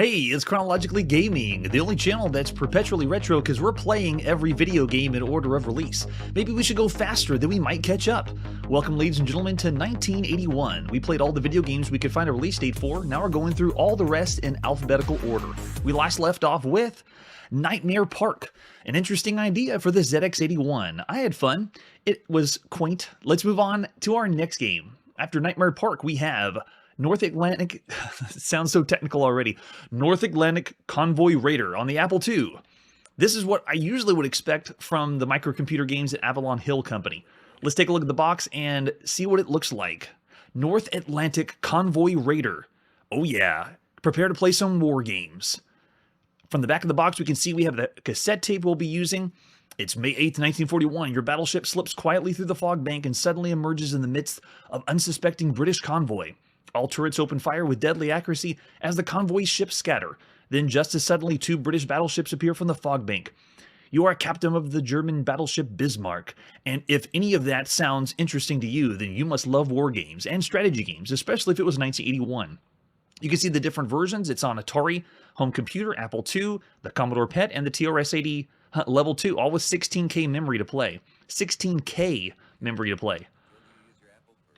Hey, it's Chronologically Gaming, the only channel that's perpetually retro because we're playing every video game in order of release. Maybe we should go faster, then we might catch up. Welcome, ladies and gentlemen, to 1981. We played all the video games we could find a release date for, now we're going through all the rest in alphabetical order. We last left off with Nightmare Park, an interesting idea for the ZX81. I had fun, it was quaint. Let's move on to our next game. After Nightmare Park, we have North Atlantic, it sounds so technical already, North Atlantic Convoy Raider on the Apple II. This is what I usually would expect from the microcomputer games at Avalon Hill Company. Let's take a look at the box and see what it looks like. North Atlantic Convoy Raider. Oh yeah, prepare to play some war games. From the back of the box, we can see we have the cassette tape we'll be using. It's May 8th, 1941. Your battleship slips quietly through the fog bank and suddenly emerges in the midst of unsuspecting British convoy. All turrets open fire with deadly accuracy as the convoy ships scatter. Then just as suddenly, two British battleships appear from the fog bank. You are captain of the German battleship Bismarck, and if any of that sounds interesting to you, then you must love war games and strategy games, especially if it was 1981. You can see the different versions. It's on Atari, home computer, Apple II, the Commodore PET, and the TRS-80 Level 2, all with 16K memory to play. 16K memory to play.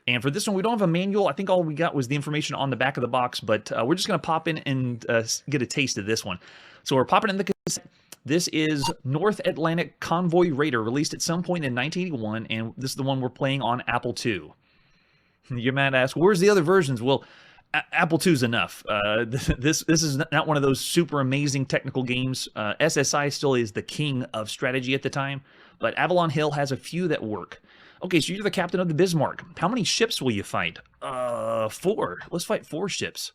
And for this one, we don't have a manual. I think all we got was the information on the back of the box, but we're just going to pop in and get a taste of this one. So we're popping in the cassette. This is North Atlantic Convoy Raider, released at some point in 1981, and this is the one we're playing on Apple II. You might ask, where's the other versions? Well, Apple II's enough. This is not one of those super amazing technical games. SSI still is the king of strategy at the time, but Avalon Hill has a few that work. Okay, so you're the captain of the Bismarck. How many ships will you fight? 4. Let's fight 4 ships.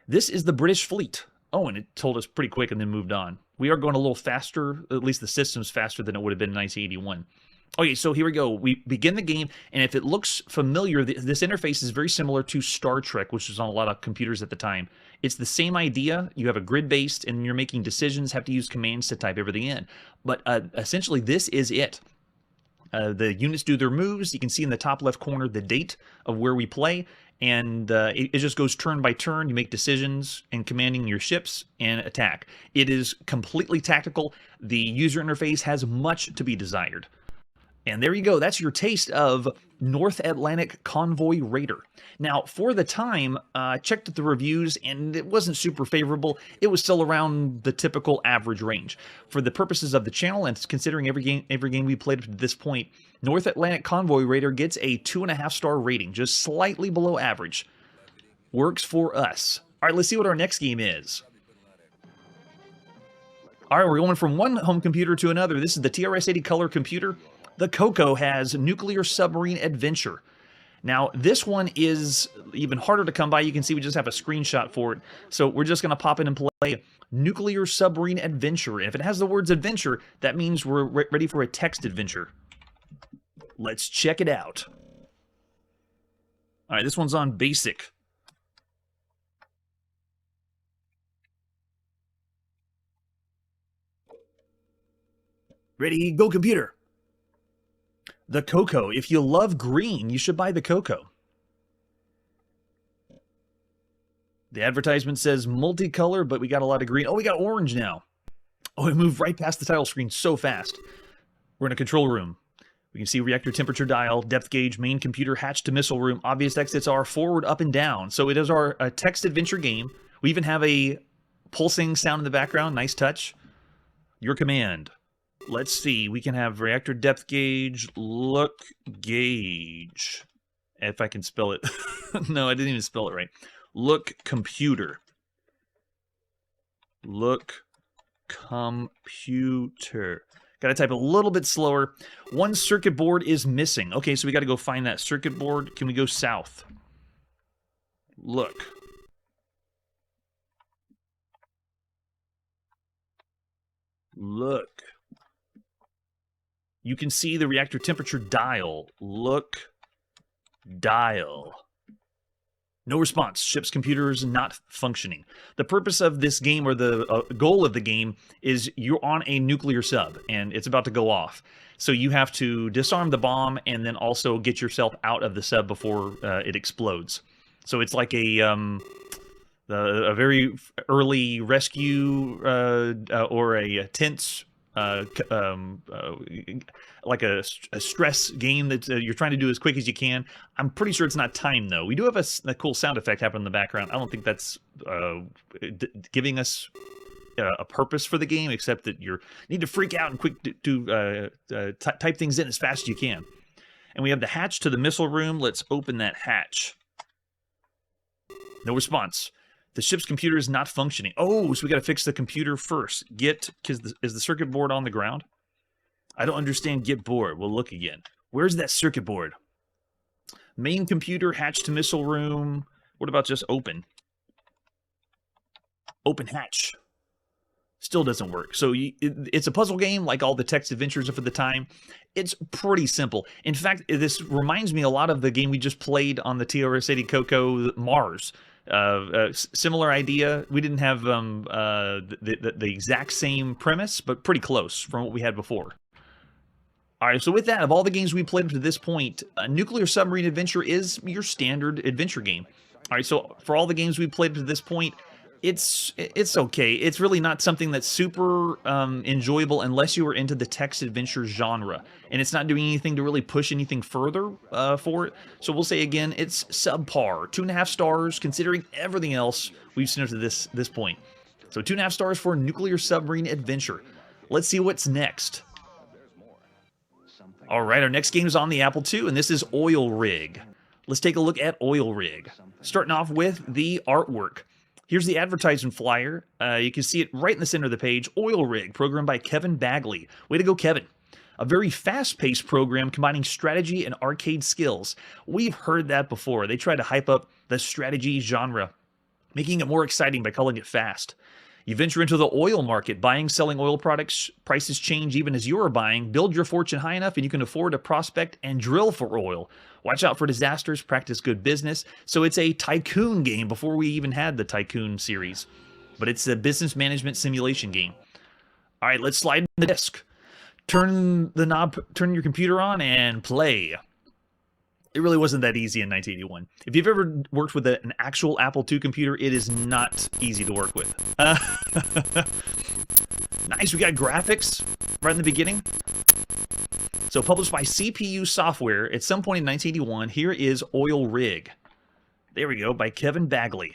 This is the British fleet. Oh, and it told us pretty quick and then moved on. We are going a little faster, at least the system's faster than it would have been in 1981. Okay, so here we go. We begin the game, and if it looks familiar, this interface is very similar to Star Trek, which was on a lot of computers at the time. It's the same idea. You have a grid-based, and you're making decisions, have to use commands to type everything in. But essentially, this is it. The units do their moves. You can see in the top left corner the date of where we play, and it just goes turn by turn. You make decisions and commanding your ships and attack. It is completely tactical. The user interface has much to be desired. And there you go. That's your taste of North Atlantic Convoy Raider. Now, for the time, I checked the reviews, and it wasn't super favorable. It was still around the typical average range. For the purposes of the channel, and considering every game we played up to this point, North Atlantic Convoy Raider gets a 2.5-star rating, just slightly below average. Works for us. All right, let's see what our next game is. All right, we're going from one home computer to another. This is the TRS-80 color computer. The Coco has Nuclear Submarine Adventure. Now, this one is even harder to come by. You can see we just have a screenshot for it. So we're just going to pop in and play Nuclear Submarine Adventure. If it has the words adventure, that means we're ready for a text adventure. Let's check it out. All right, this one's on basic. Ready, go computer. The Coco. If you love green, you should buy the Coco. The advertisement says multicolor, but we got a lot of green. Oh, we got orange now. Oh, it moved right past the title screen so fast. We're in a control room. We can see reactor temperature dial, depth gauge, main computer, hatch to missile room. Obvious exits are forward, up, and down. So it is our text adventure game. We even have a pulsing sound in the background. Nice touch. Your command. Let's see, we can have reactor depth gauge, look gauge, if I can spell it. No, I didn't even spell it right. Look computer. Look computer. Got to type a little bit slower. One circuit board is missing. Okay, so we got to go find that circuit board. Can we go south? Look. Look. You can see the reactor temperature dial. Look, dial. No response. Ship's computer is not functioning. The purpose of this game, or the goal of the game, is you're on a nuclear sub, and it's about to go off. So you have to disarm the bomb, and then also get yourself out of the sub before it explodes. So it's like a a very early rescue or a tense, like a stress game that you're trying to do as quick as you can. I'm pretty sure it's not timed, though. We do have a cool sound effect happen in the background. I don't think that's giving us a purpose for the game, except that you need to freak out and quick type things in as fast as you can. And we have the hatch to the missile room. Let's open that hatch. No response. The ship's computer is not functioning. Oh, so we got to fix the computer first. Is the circuit board on the ground? I don't understand get board. We'll look again. Where's that circuit board? Main computer, hatch to missile room. What about just open? Open hatch. Still doesn't work. So it's a puzzle game like all the text adventures for the time. It's pretty simple. In fact, this reminds me a lot of the game we just played on the TRS-80 Coco, Mars. Similar idea. We didn't have the exact same premise, but pretty close from what we had before. All right, so with that, of all the games we played up to this point, Nuclear Submarine Adventure is your standard adventure game. All right, so for all the games we played up to this point, it's okay. It's really not something that's super enjoyable unless you are into the text adventure genre, and it's not doing anything to really push anything further for it. So we'll say again, it's subpar, 2.5 stars, considering everything else we've seen up to this point. So 2.5 stars for Nuclear Submarine Adventure. Let's see what's next. All right, our next game is on the Apple II, and this is Oil Rig. Let's take a look at Oil Rig. Starting off with the artwork. Here's the advertisement flyer. You can see it right in the center of the page. Oil Rig, programmed by Kevin Bagley. Way to go, Kevin. A very fast-paced program combining strategy and arcade skills. We've heard that before. They try to hype up the strategy genre, making it more exciting by calling it fast. You venture into the oil market, buying, selling oil products. Prices change even as you are buying. Build your fortune high enough and you can afford to prospect and drill for oil. Watch out for disasters, practice good business. So it's a tycoon game before we even had the Tycoon series. But it's a business management simulation game. All right, let's slide the disc. Turn the knob, turn your computer on, and play. It really wasn't that easy in 1981. If you've ever worked with an actual Apple II computer, it is not easy to work with. Nice, we got graphics right in the beginning. So published by CPU Software at some point in 1981, here is Oil Rig. There we go, by Kevin Bagley.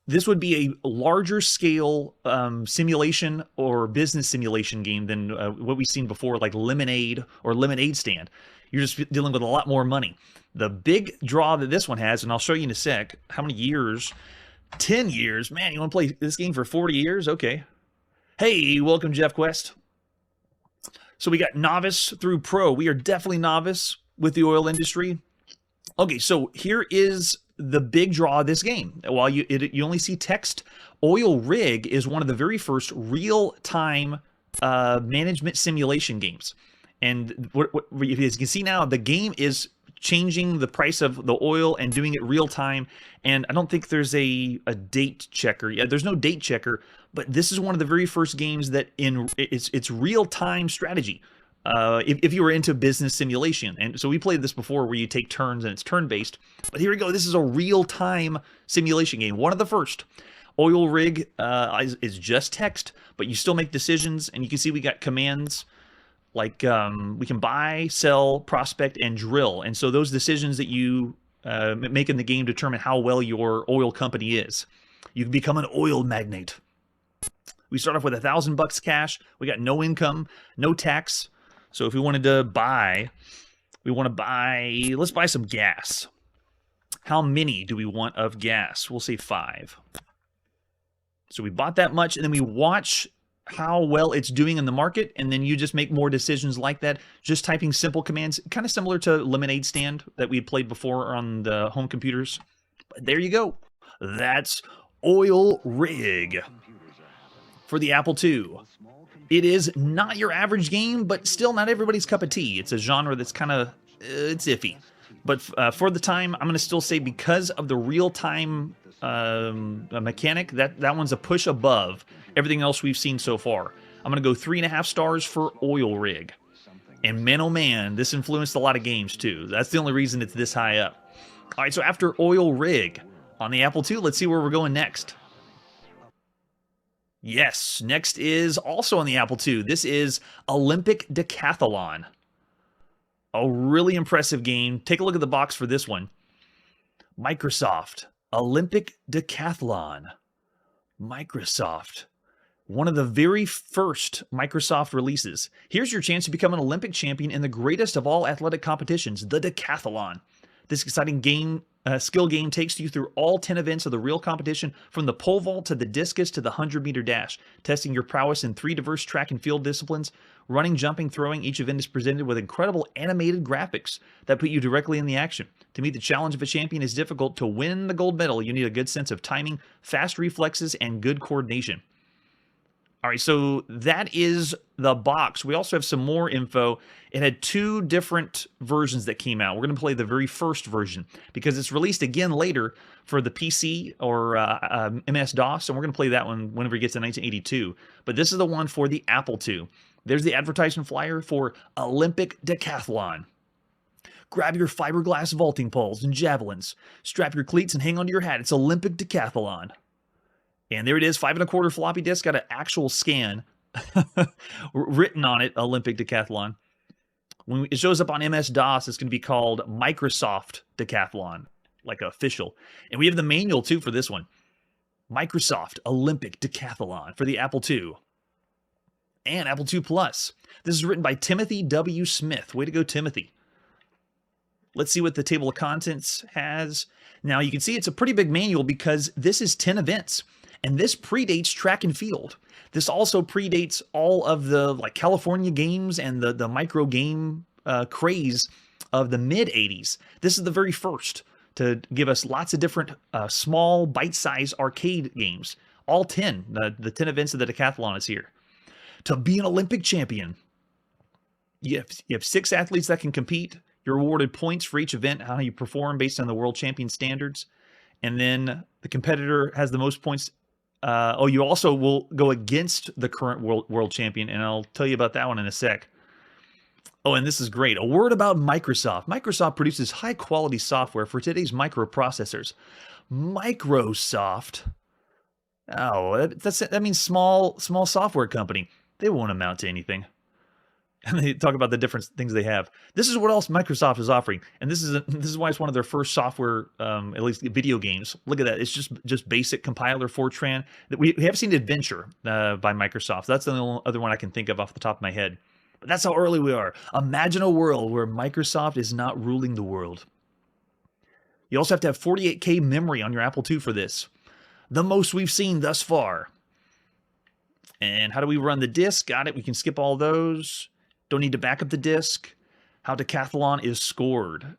This would be a larger scale simulation or business simulation game than what we've seen before, like Lemonade or Lemonade Stand. You're just dealing with a lot more money. The big draw that this one has, and I'll show you in a sec, how many years? 10 years. Man, you want to play this game for 40 years? Okay. Hey, welcome, Jeff Quest. So we got novice through pro. We are definitely novice with the oil industry. Okay, so here is the big draw of this game. While you only see text, Oil Rig is one of the very first real-time management simulation games. And as you can see now, the game is changing the price of the oil and doing it real time. And I don't think there's a date checker. Yeah, there's no date checker, but this is one of the very first games that it's real time strategy. If you were into business simulation. And so we played this before where you take turns and it's turn-based. But here we go. This is a real-time simulation game. One of the first. Oil Rig is just text, but you still make decisions. And you can see we got commands like we can buy, sell, prospect, and drill. And so those decisions that you make in the game determine how well your oil company is. You can become an oil magnate. We start off with $1,000 cash. We got no income, no tax. So if we wanted to buy, let's buy some gas. How many do we want of gas? We'll say 5. So we bought that much, and then we watch how well it's doing in the market, and then you just make more decisions like that, just typing simple commands, kind of similar to Lemonade Stand that we had played before on the home computers. But there you go. That's Oil Rig for the Apple II. It is not your average game, but still not everybody's cup of tea. It's a genre that's kind of, it's iffy. But for the time, I'm going to still say because of the real-time mechanic, that one's a push above everything else we've seen so far. I'm going to go 3.5 stars for Oil Rig. And man, oh man, this influenced a lot of games too. That's the only reason it's this high up. All right, so after Oil Rig on the Apple II, let's see where we're going next. Yes, next is also on the Apple II. This is Olympic Decathlon. A really impressive game. Take a look at the box for this one. Microsoft, Olympic Decathlon. Microsoft. One of the very first Microsoft releases. Here's your chance to become an Olympic champion in the greatest of all athletic competitions, the Decathlon. This exciting skill game takes you through all 10 events of the real competition, from the pole vault to the discus to the 100-meter dash, testing your prowess in 3 diverse track and field disciplines. Running, jumping, throwing, each event is presented with incredible animated graphics that put you directly in the action. To meet the challenge of a champion is difficult. To win the gold medal, you need a good sense of timing, fast reflexes, and good coordination. All right, so that is the box. We also have some more info. It had 2 different versions that came out. We're going to play the very first version because it's released again later for the PC or MS-DOS, and we're going to play that one whenever it gets to 1982. But this is the one for the Apple II. There's the advertisement flyer for Olympic Decathlon. Grab your fiberglass vaulting poles and javelins. Strap your cleats and hang onto your hat. It's Olympic Decathlon. And there it is, 5 1/4 floppy disk, got an actual scan written on it, Olympic Decathlon. When it shows up on MS-DOS, it's going to be called Microsoft Decathlon, like official. And we have the manual, too, for this one. Microsoft Olympic Decathlon for the Apple II. And Apple II Plus. This is written by Timothy W. Smith. Way to go, Timothy. Let's see what the table of contents has. Now, you can see it's a pretty big manual because this is 10 events. And this predates track and field. This also predates all of the California games and the micro game craze of the mid-'80s. This is the very first to give us lots of different small, bite-sized arcade games. All 10. The 10 events of the Decathlon is here. To be an Olympic champion, you have 6 athletes that can compete. You're awarded points for each event, how you perform based on the world champion standards. And then the competitor has the most points. You also will go against the current world champion, and I'll tell you about that one in a sec. Oh, and this is great. A word about Microsoft. Microsoft produces high-quality software for today's microprocessors. Microsoft. Oh, that means small software company. They won't amount to anything. And they talk about the different things they have. This is what else Microsoft is offering, and this is why it's one of their first software, at least video games. Look at that; it's just basic compiler, Fortran. We have seen Adventure by Microsoft. That's the only other one I can think of off the top of my head. But that's how early we are. Imagine a world where Microsoft is not ruling the world. You also have to have 48K memory on your Apple II for this. The most we've seen thus far. And how do we run the disk? Got it. We can skip all those. Don't need to back up the disk. How Decathlon is scored.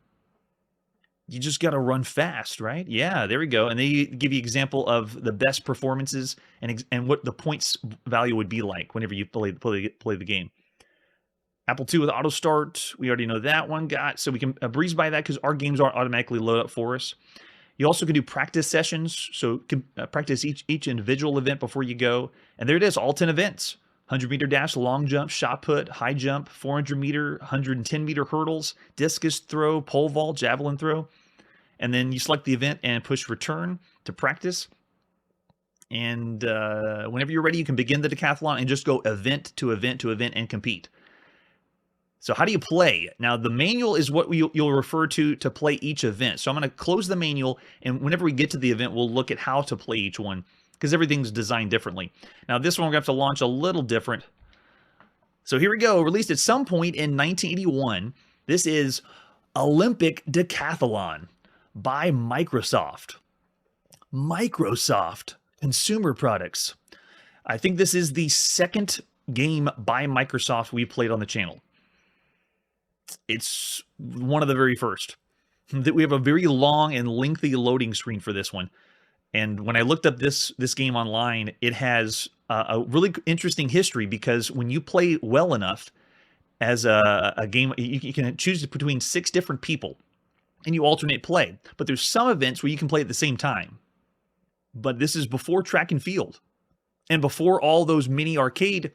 You just got to run fast, right? Yeah, there we go. And they give you example of the best performances and what the points value would be like whenever you play the game. Apple II with auto start. We already know that one so we can breeze by that because our games aren't automatically load up for us. You also can do practice sessions, so you can practice each individual event before you go. And there it is, all 10 events. 100-meter dash, long jump, shot put, high jump, 400-meter, 110-meter hurdles, discus throw, pole vault, javelin throw. And then you select the event and push return to practice. And whenever you're ready, you can begin the decathlon and just go event to event to event and compete. So how do you play? Now, the manual is what you'll refer to play each event. So I'm going to close the manual, and whenever we get to the event, we'll look at how to play each one, because everything's designed differently. Now, this one we're going to have to launch a little different. So here we go. Released at some point in 1981. This is Olympic Decathlon by Microsoft. Microsoft Consumer Products. I think this is the second game by Microsoft we played on the channel. It's one of the very first. We have a very long and lengthy loading screen for this one. And when I looked up this game online, it has a really interesting history, because when you play well enough as a game, you can choose between 6 different people and you alternate play. But there's some events where you can play at the same time. But this is before track and field and before all those mini arcade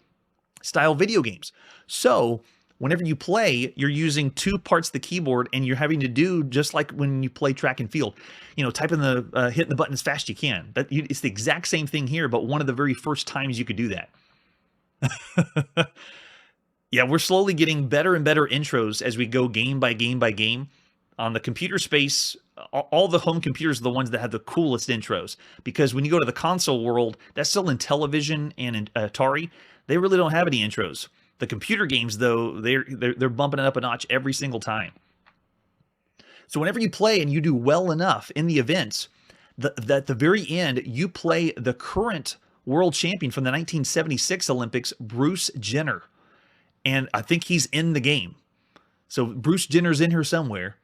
style video games. So whenever you play, you're using 2 parts of the keyboard, and you're having to do just like when you play track and field. You know, typing hitting the button as fast as you can. It's the exact same thing here, but one of the very first times you could do that. Yeah, we're slowly getting better and better intros as we go game by game by game. On the computer space, all the home computers are the ones that have the coolest intros, because when you go to the console world, that's still in Television and in Atari. They really don't have any intros. The computer games, though, they're bumping it up a notch every single time. So whenever you play and you do well enough in the events, at the very end, you play the current world champion from the 1976 Olympics, Bruce Jenner. And I think he's in the game. So Bruce Jenner's in here somewhere.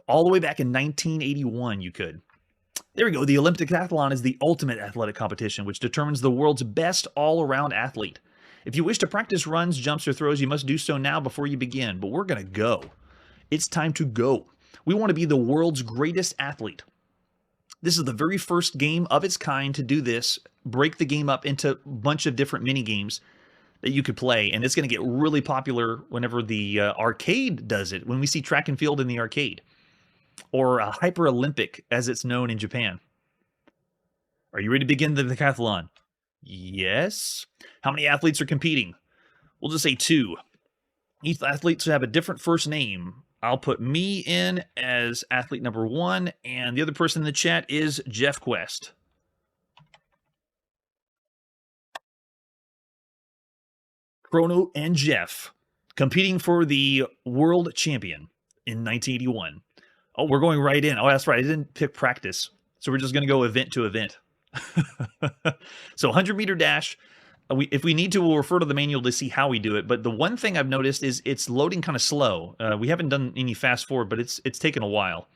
All the way back in 1981, you could. There we go. The Olympic Decathlon is the ultimate athletic competition, which determines the world's best all-around athlete. If you wish to practice runs, jumps, or throws, you must do so now before you begin. But we're going to go. It's time to go. We want to be the world's greatest athlete. This is the very first game of its kind to do this. Break the game up into a bunch of different mini games that you could play, and it's going to get really popular whenever the arcade does it, when we see track and field in the arcade, or Hyper Olympic as it's known in Japan. Are you ready to begin the decathlon? Yes. How many athletes are competing? We'll just say 2. Each athlete should have a different first name. I'll put me in as athlete number 1, and the other person in the chat is Jeff Quest. Chrono and Jeff competing for the world champion in 1981. Oh, we're going right in. Oh, that's right. I didn't pick practice. So we're just going to go event to event. So 100-meter dash. If we need to, we'll refer to the manual to see how we do it. But the one thing I've noticed is it's loading kind of slow. We haven't done any fast forward, but it's taken a while.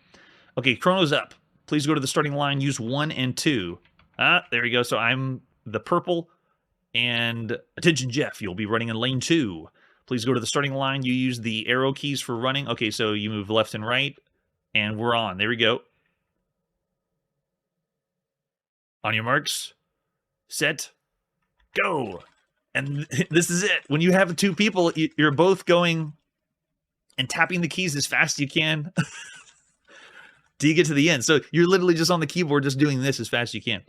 Okay, chrono's up. Please go to the starting line. Use 1 and 2. There we go. So I'm the purple. And attention, Jeff, you'll be running in lane 2. Please go to the starting line. You use the arrow keys for running. Okay, so you move left and right, and we're on. There we go. On your marks, set, go. And this is it. When you have 2 people, you're both going and tapping the keys as fast as you can till you get to the end. So you're literally just on the keyboard just doing this as fast as you can.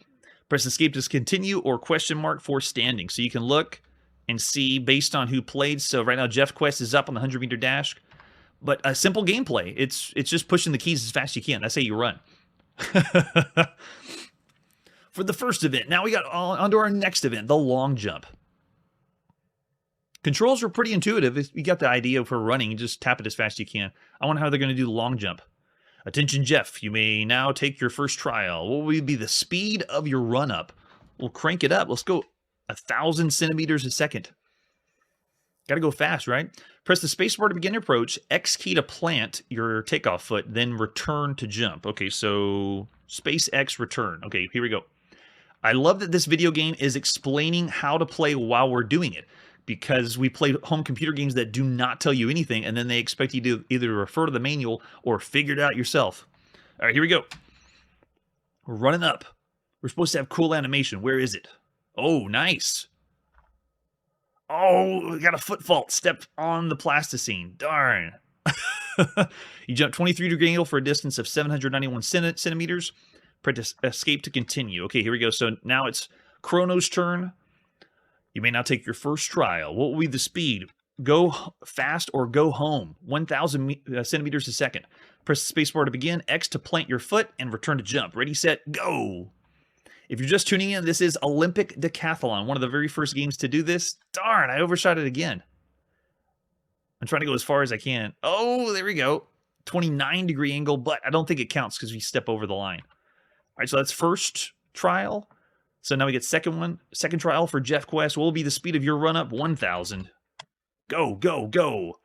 Press escape to continue, or question mark for standing. So you can look and see based on who played. So right now, Jeff Quest is up on the 100-meter dash. But a simple gameplay. It's just pushing the keys as fast as you can. That's how you run. For the first event. Now we got on to our next event, the long jump. Controls are pretty intuitive. You got the idea for running. You just tap it as fast as you can. I wonder how they're going to do the long jump. Attention, Jeff, you may now take your first trial. What will be the speed of your run-up? We'll crank it up. Let's go 1,000 centimeters a second. Got to go fast, right? Press the spacebar to begin approach, X key to plant your takeoff foot, then return to jump. Okay, so space X return. Okay, here we go. I love that this video game is explaining how to play while we're doing it, because we play home computer games that do not tell you anything, and then they expect you to either refer to the manual or figure it out yourself. All right, here we go. We're running up. We're supposed to have cool animation. Where is it? Oh, nice. Oh, we got a foot fault. Step on the plasticine. Darn. You jump 23-degree angle for a distance of 791 centimeters. Press escape to continue. Okay, here we go. So now it's Chrono's turn. You may now take your first trial. What will be the speed? Go fast or go home. 1,000 centimeters a second. Press the spacebar to begin, X to plant your foot, and return to jump. Ready, set, go. If you're just tuning in, this is Olympic Decathlon, one of the very first games to do this. Darn, I overshot it again. I'm trying to go as far as I can. Oh, there we go. 29-degree angle, but I don't think it counts because we step over the line. All right, so that's first trial. So now we get second trial for Jeff Quest. What will be the speed of your run-up? 1,000. Go, go, go.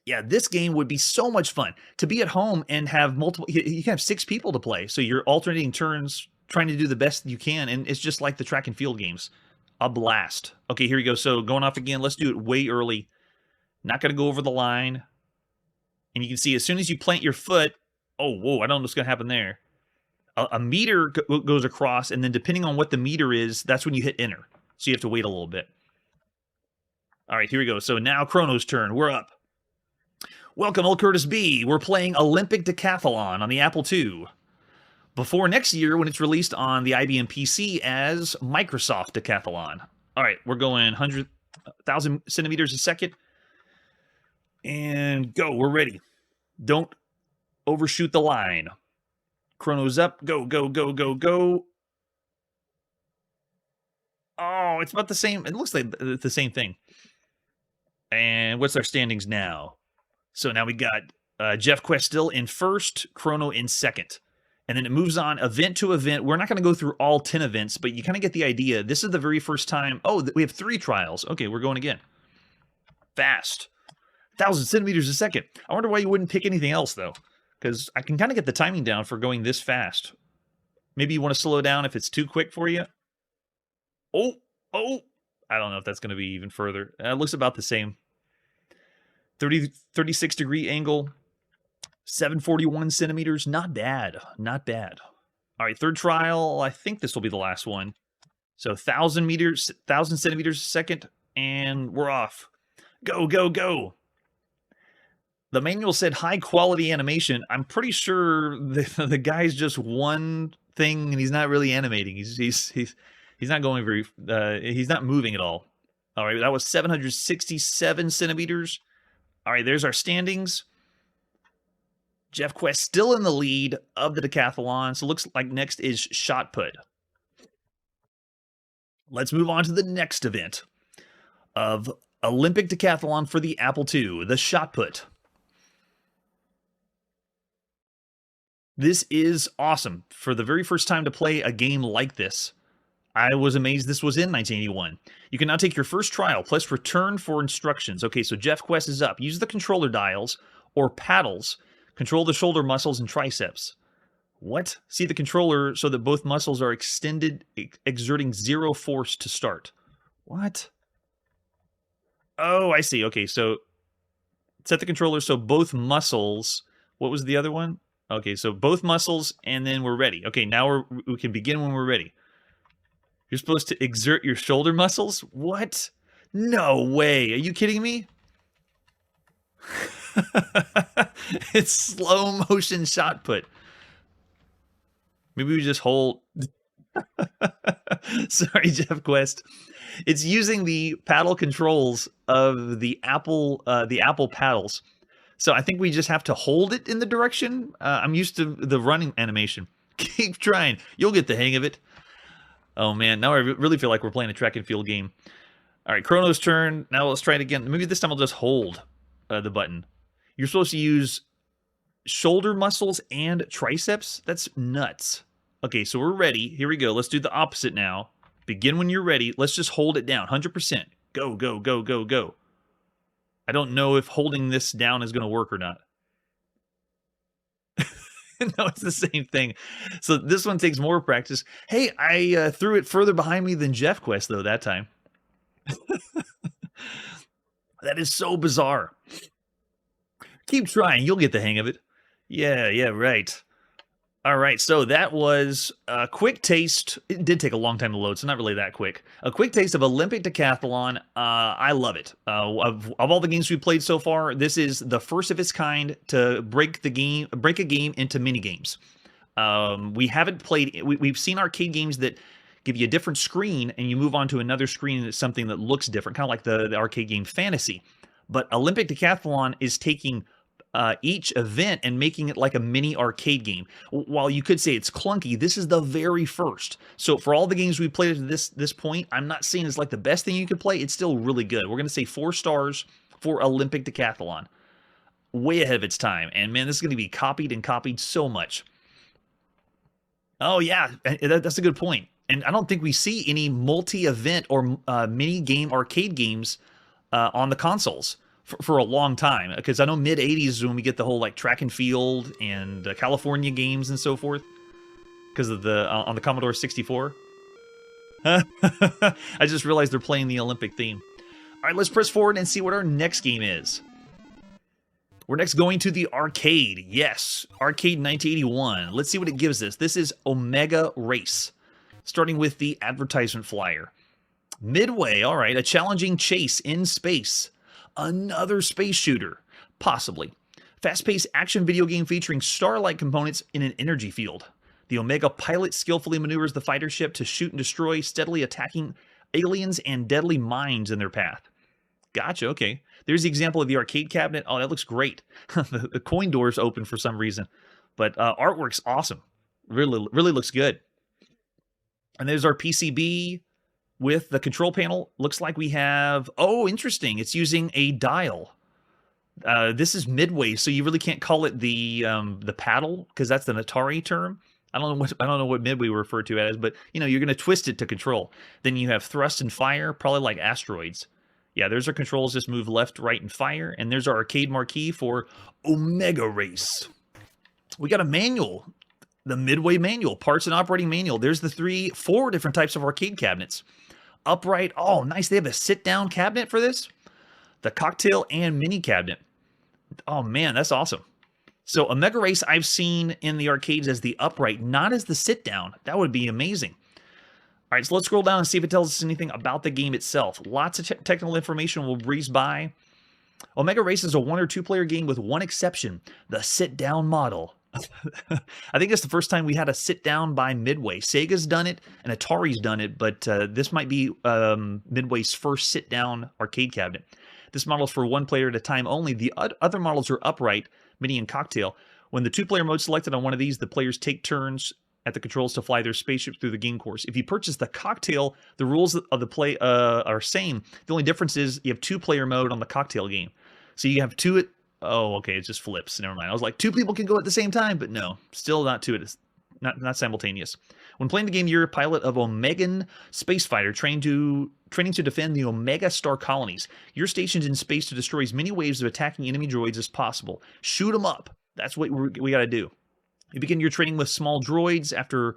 Yeah, this game would be so much fun to be at home and have multiple. You can have 6 people to play, so you're alternating turns, trying to do the best you can, and it's just like the track and field games. A blast. Okay, here we go. So going off again. Let's do it way early. Not going to go over the line. And you can see as soon as you plant your foot, oh, whoa, I don't know what's going to happen there. A meter goes across, and then depending on what the meter is, that's when you hit enter. So you have to wait a little bit. All right, here we go. So now Chrono's turn. We're up. Welcome, old Curtis B. We're playing Olympic Decathlon on the Apple II. Before next year when it's released on the IBM PC as Microsoft Decathlon. All right, we're going 100,000 centimeters a second. And go, we're ready. Don't overshoot the line. Chrono's up. Go, go, go, go, go. Oh, it's about the same. It looks like the same thing. And what's our standings now? So now we got Jeff Quest still in first, Chrono in second. And then it moves on event to event. We're not going to go through all 10 events, but you kind of get the idea. This is the very first time. Oh, we have 3 trials. Okay, we're going again. Fast. 1,000 centimeters a second. I wonder why you wouldn't pick anything else, though. Because I can kind of get the timing down for going this fast. Maybe you want to slow down if it's too quick for you. Oh. I don't know if that's going to be even further. It looks about the same. 36 degree angle. 741 centimeters. Not bad. Not bad. All right, third trial. I think this will be the last one. So 1,000 centimeters a second. And we're off. Go, go, go. The manual said high quality animation. I'm pretty sure the guy's just one thing and he's not really animating. He's not going very, he's not moving at all. All right, that was 767 centimeters. All right, there's our standings. Jeff Quest still in the lead of the decathlon. So it looks like next is shot put. Let's move on to the next event of Olympic Decathlon for the Apple II, the shot put. This is awesome. For the very first time to play a game like this, I was amazed this was in 1981. You can now take your first trial, plus return for instructions. Okay, so Jeff Quest is up. Use the controller dials or paddles. Control the shoulder muscles and triceps. What? See the controller so that both muscles are extended, exerting 0 force to start. What? Oh, I see. Okay, so set the controller so both muscles... What was the other one? Okay, so both muscles, and then we're ready. Okay, now we can begin when we're ready. You're supposed to exert your shoulder muscles? What? No way. Are you kidding me? It's slow motion shot put. Maybe we just hold... Sorry, Jeff Quest. It's using the paddle controls of the Apple paddles. So I think we just have to hold it in the direction. I'm used to the running animation. Keep trying. You'll get the hang of it. Oh, man. Now I really feel like we're playing a track and field game. All right, Chrono's turn. Now let's try it again. Maybe this time I'll just hold the button. You're supposed to use shoulder muscles and triceps? That's nuts. Okay, so we're ready. Here we go. Let's do the opposite now. Begin when you're ready. Let's just hold it down. 100%. Go, go, go, go, go. I don't know if holding this down is going to work or not. No, it's the same thing. So this one takes more practice. Hey, I threw it further behind me than Jeff Quest, though, that time. That is so bizarre. Keep trying. You'll get the hang of it. Yeah, right. All right, so that was a quick taste. It did take a long time to load, so not really that quick. A quick taste of Olympic Decathlon. I love it. Of all the games we've played so far, this is the first of its kind to break a game into mini games. We haven't played. We've seen arcade games that give you a different screen, and you move on to another screen that's something that looks different, kind of like the arcade game Fantasy. But Olympic Decathlon is taking each event and making it like a mini arcade game. While you could say it's clunky, this is the very first. So for all the games we played at this point, I'm not saying it's like the best thing you could play. It's still really good. We're going to say 4 stars for Olympic Decathlon. Way ahead of its time. And man, this is going to be copied and copied so much. Oh yeah, that's a good point. And I don't think we see any multi-event or mini game arcade games on the consoles for a long time, because I know mid-'80s is when we get the whole like track and field and California games and so forth, because of the on the Commodore 64. I just realized they're playing the Olympic theme. All right, let's press forward and see what our next game is. We're next going to the arcade. Yes, Arcade 1981. Let's see what it gives us. This is Omega Race, starting with the advertisement flyer. Midway, all right, a challenging chase in space. Another space shooter, possibly. Fast-paced action video game featuring star-like components in an energy field. The Omega pilot skillfully maneuvers the fighter ship to shoot and destroy, steadily attacking aliens and deadly mines in their path. Gotcha, okay. There's the example of the arcade cabinet. Oh, that looks great. The coin door's open for some reason. But artwork's awesome. Really, really looks good. And there's our PCB with the control panel. Looks like we have... Oh, interesting. It's using a dial. This is Midway, so you really can't call it the paddle, because that's an Atari term. I don't know what Midway referred to as, but you know, you're going to twist it to control. Then you have thrust and fire, probably like asteroids. Yeah, there's our controls. Just move left, right, and fire. And there's our arcade marquee for Omega Race. We got a manual, the Midway manual, parts and operating manual. There's the 4 different types of arcade cabinets. Upright. Oh, nice. They have a sit-down cabinet for this. The cocktail and mini cabinet. Oh, man, that's awesome. So Omega Race I've seen in the arcades as the upright, not as the sit-down. That would be amazing. All right, so let's scroll down and see if it tells us anything about the game itself. Lots of technical information will breeze by. Omega Race is a 1 or 2 player game with one exception, the sit-down model. I think it's the first time we had a sit-down by Midway. Sega's done it and Atari's done it, but this might be Midway's first sit-down arcade cabinet. This model is for 1 player at a time only. The other models are upright, mini and cocktail. When the 2-player mode selected on one of these, the players take turns at the controls to fly their spaceships through the game course. If you purchase the cocktail, the rules of the play are same. The only difference is you have 2-player mode on the cocktail game. So you have 2 at... Oh, okay, it just flips. Never mind. I was like, 2 people can go at the same time, but no, still not 2 at not simultaneous. When playing the game, you're a pilot of Omegan space fighter training to defend the Omega star colonies. You're stationed in space to destroy as many waves of attacking enemy droids as possible. Shoot them up. That's what we got to do. You begin your training with small droids after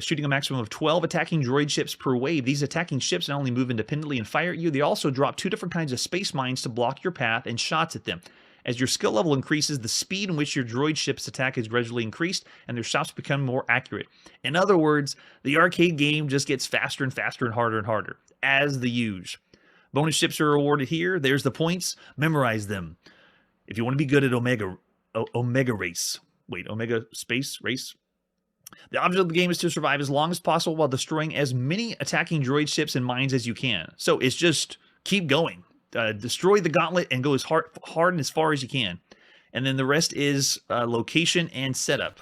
shooting a maximum of 12 attacking droid ships per wave. These attacking ships not only move independently and fire at you, they also drop 2 different kinds of space mines to block your path and shots at them. As your skill level increases, the speed in which your droid ships attack is gradually increased, and their shots become more accurate. In other words, the arcade game just gets faster and faster and harder, as the use. Bonus ships are awarded here. There's the points. Memorize them. If you want to be good at Omega Race. Wait, Omega Space Race? The object of the game is to survive as long as possible while destroying as many attacking droid ships and mines as you can. So it's just keep going. Destroy the gauntlet and go as hard and as far as you can. And then the rest is location and setup.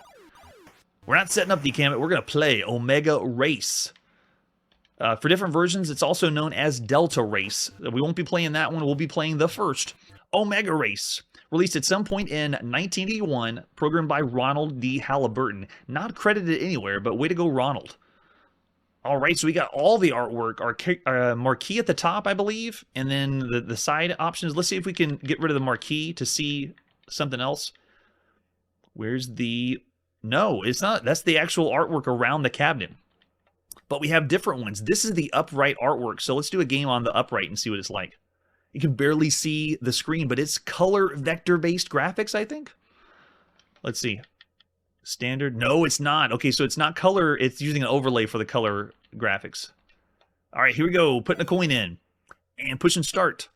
We're not setting up the cabinet. We're going to play Omega Race. For different versions, it's also known as Delta Race. We won't be playing that one. We'll be playing the first, Omega Race. Released at some point in 1981, programmed by Ronald D. Halliburton. Not credited anywhere, but way to go, Ronald. All right, so we got all the artwork, our marquee at the top, I believe, and then the side options. Let's see if we can get rid of the marquee to see something else. Where's the... No, it's not. That's the actual artwork around the cabinet. But we have different ones. This is the upright artwork, so let's do a game on the upright and see what it's like. You can barely see the screen, but it's color vector-based graphics, I think. Let's see. Standard? No, it's not. Okay, so it's not color. It's using an overlay for the color graphics. All right, here we go. Putting a coin in. And pushing start.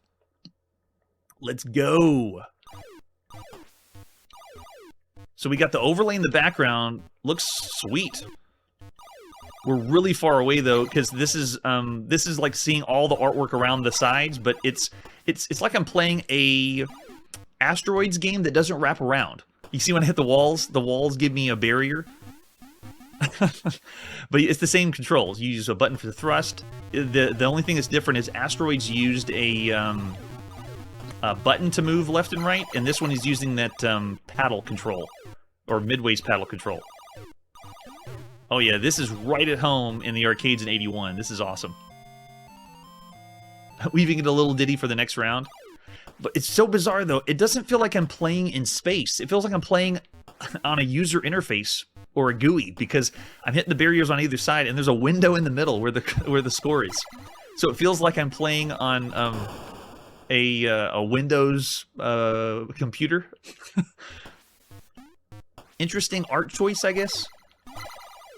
Let's go. So we got the overlay in the background. Looks sweet. We're really far away though, because this is like seeing all the artwork around the sides, but it's like I'm playing a asteroids game that doesn't wrap around. You see when I hit the walls give me a barrier. But it's the same controls. You use a button for the thrust. The only thing that's different is asteroids used a button to move left and right, and this one is using that paddle control, or Midway's paddle control. Oh yeah, this is right at home in the arcades in '81. This is awesome. We even get a little ditty for the next round. But it's so bizarre though. It doesn't feel like I'm playing in space. It feels like I'm playing on a user interface or a GUI, because I'm hitting the barriers on either side and there's a window in the middle where the score is. So it feels like I'm playing on a Windows computer. Interesting art choice, I guess.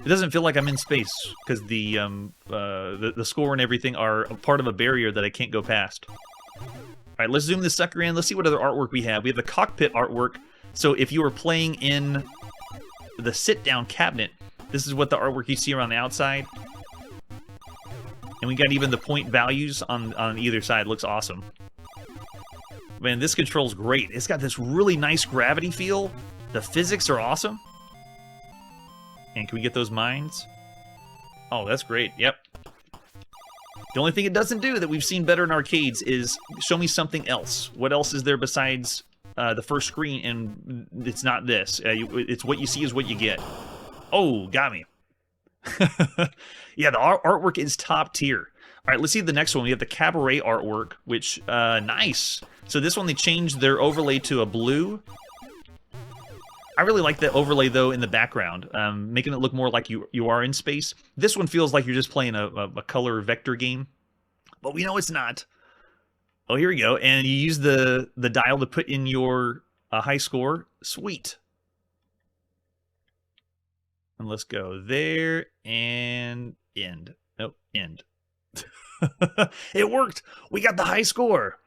It doesn't feel like I'm in space because the score and everything are a part of a barrier that I can't go past. All right, let's zoom this sucker in. Let's see what other artwork we have. We have the cockpit artwork. So if you were playing in the sit-down cabinet, this is what the artwork you see around the outside. And we got even the point values on either side. Looks awesome. Man, this control's great. It's got this really nice gravity feel. The physics are awesome. And can we get those mines? Oh, that's great. Yep. The only thing it doesn't do that we've seen better in arcades is show me something else. What else is there besides the first screen? And it's not this. It's what you see is what you get. Oh, got me. Yeah, the artwork is top tier. All right, let's see the next one. We have the cabaret artwork, which, nice. So this one, they changed their overlay to a blue. I really like the overlay, though, in the background, making it look more like you are in space. This one feels like you're just playing a color vector game, but we know it's not. Oh, here we go. And you use the dial to put in your high score. Sweet. And let's go there and end. Nope, end. It worked. We got the high score.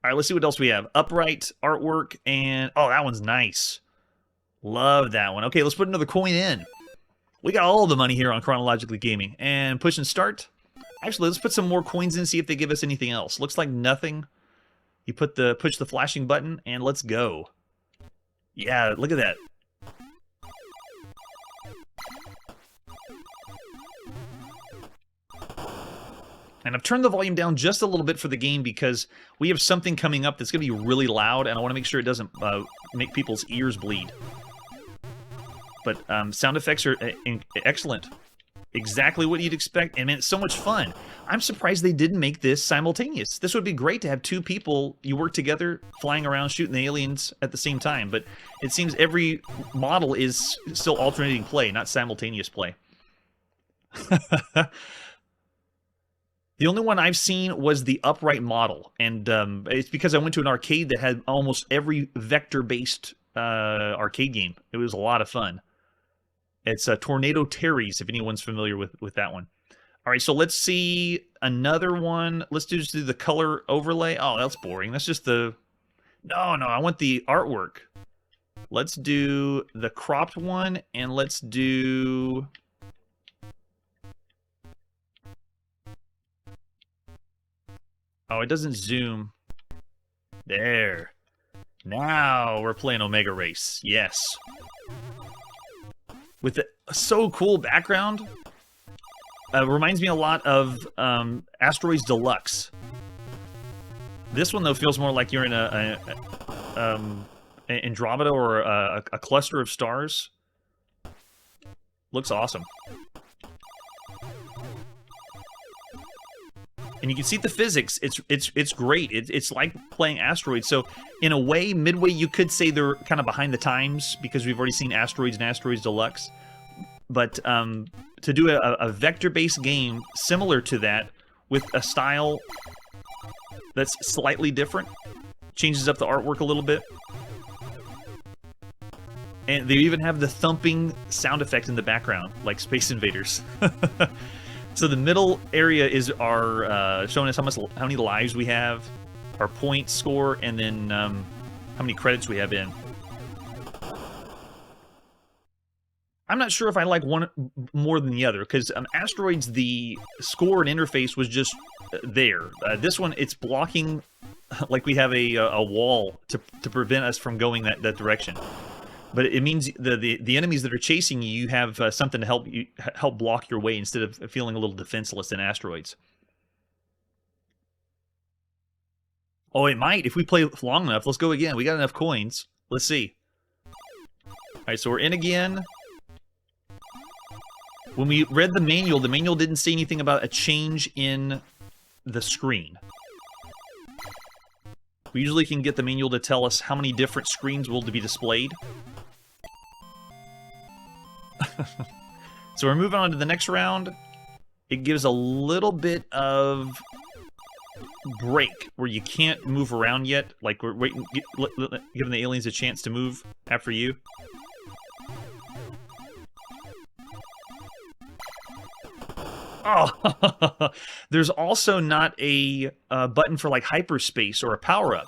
All right, let's see what else we have. Upright artwork and... Oh, that one's nice. Love that one. Okay, let's put another coin in. We got all the money here on Chronologically Gaming. And push and start. Actually, let's put some more coins in, see if they give us anything else. Looks like nothing. You push the flashing button, and let's go. Yeah, look at that. And I've turned the volume down just a little bit for the game because we have something coming up that's going to be really loud, and I want to make sure it doesn't make people's ears bleed. But sound effects are excellent. Exactly what you'd expect. And man, it's so much fun. I'm surprised they didn't make this simultaneous. This would be great to have two people, you work together, flying around, shooting the aliens at the same time. But it seems every model is still alternating play, not simultaneous play. The only one I've seen was the upright model. And it's because I went to an arcade that had almost every vector-based arcade game. It was a lot of fun. It's Tornado Terry's, if anyone's familiar with that one. All right, so let's see another one. Let's just do the color overlay. Oh, that's boring. That's just the... No, I want the artwork. Let's do the cropped one, and let's do... Oh, it doesn't zoom. There. Now we're playing Omega Race. Yes. With a so cool background. Reminds me a lot of Asteroids Deluxe. This one, though, feels more like you're in a Andromeda or a cluster of stars. Looks awesome. And you can see the physics. It's great. It's like playing Asteroids. So in a way, Midway, you could say they're kind of behind the times because we've already seen Asteroids and Asteroids Deluxe. But to do a vector-based game similar to that with a style that's slightly different, changes up the artwork a little bit. And they even have the thumping sound effect in the background, like Space Invaders. So the middle area is our showing us how many lives we have, our point score, and then how many credits we have in. I'm not sure if I like one more than the other, because Asteroids, the score and interface was just there. This one, it's blocking, like we have a wall to prevent us from going that direction. But it means the enemies that are chasing you, you have something to help block your way instead of feeling a little defenseless in Asteroids. Oh, it might if we play long enough. Let's go again. We got enough coins. Let's see. All right, so we're in again. When we read the manual didn't say anything about a change in the screen. We usually can get the manual to tell us how many different screens will be displayed. So we're moving on to the next round. It gives a little bit of break where you can't move around yet. Like we're waiting, giving the aliens a chance to move after you. Oh, there's also not a button for like hyperspace or a power-up.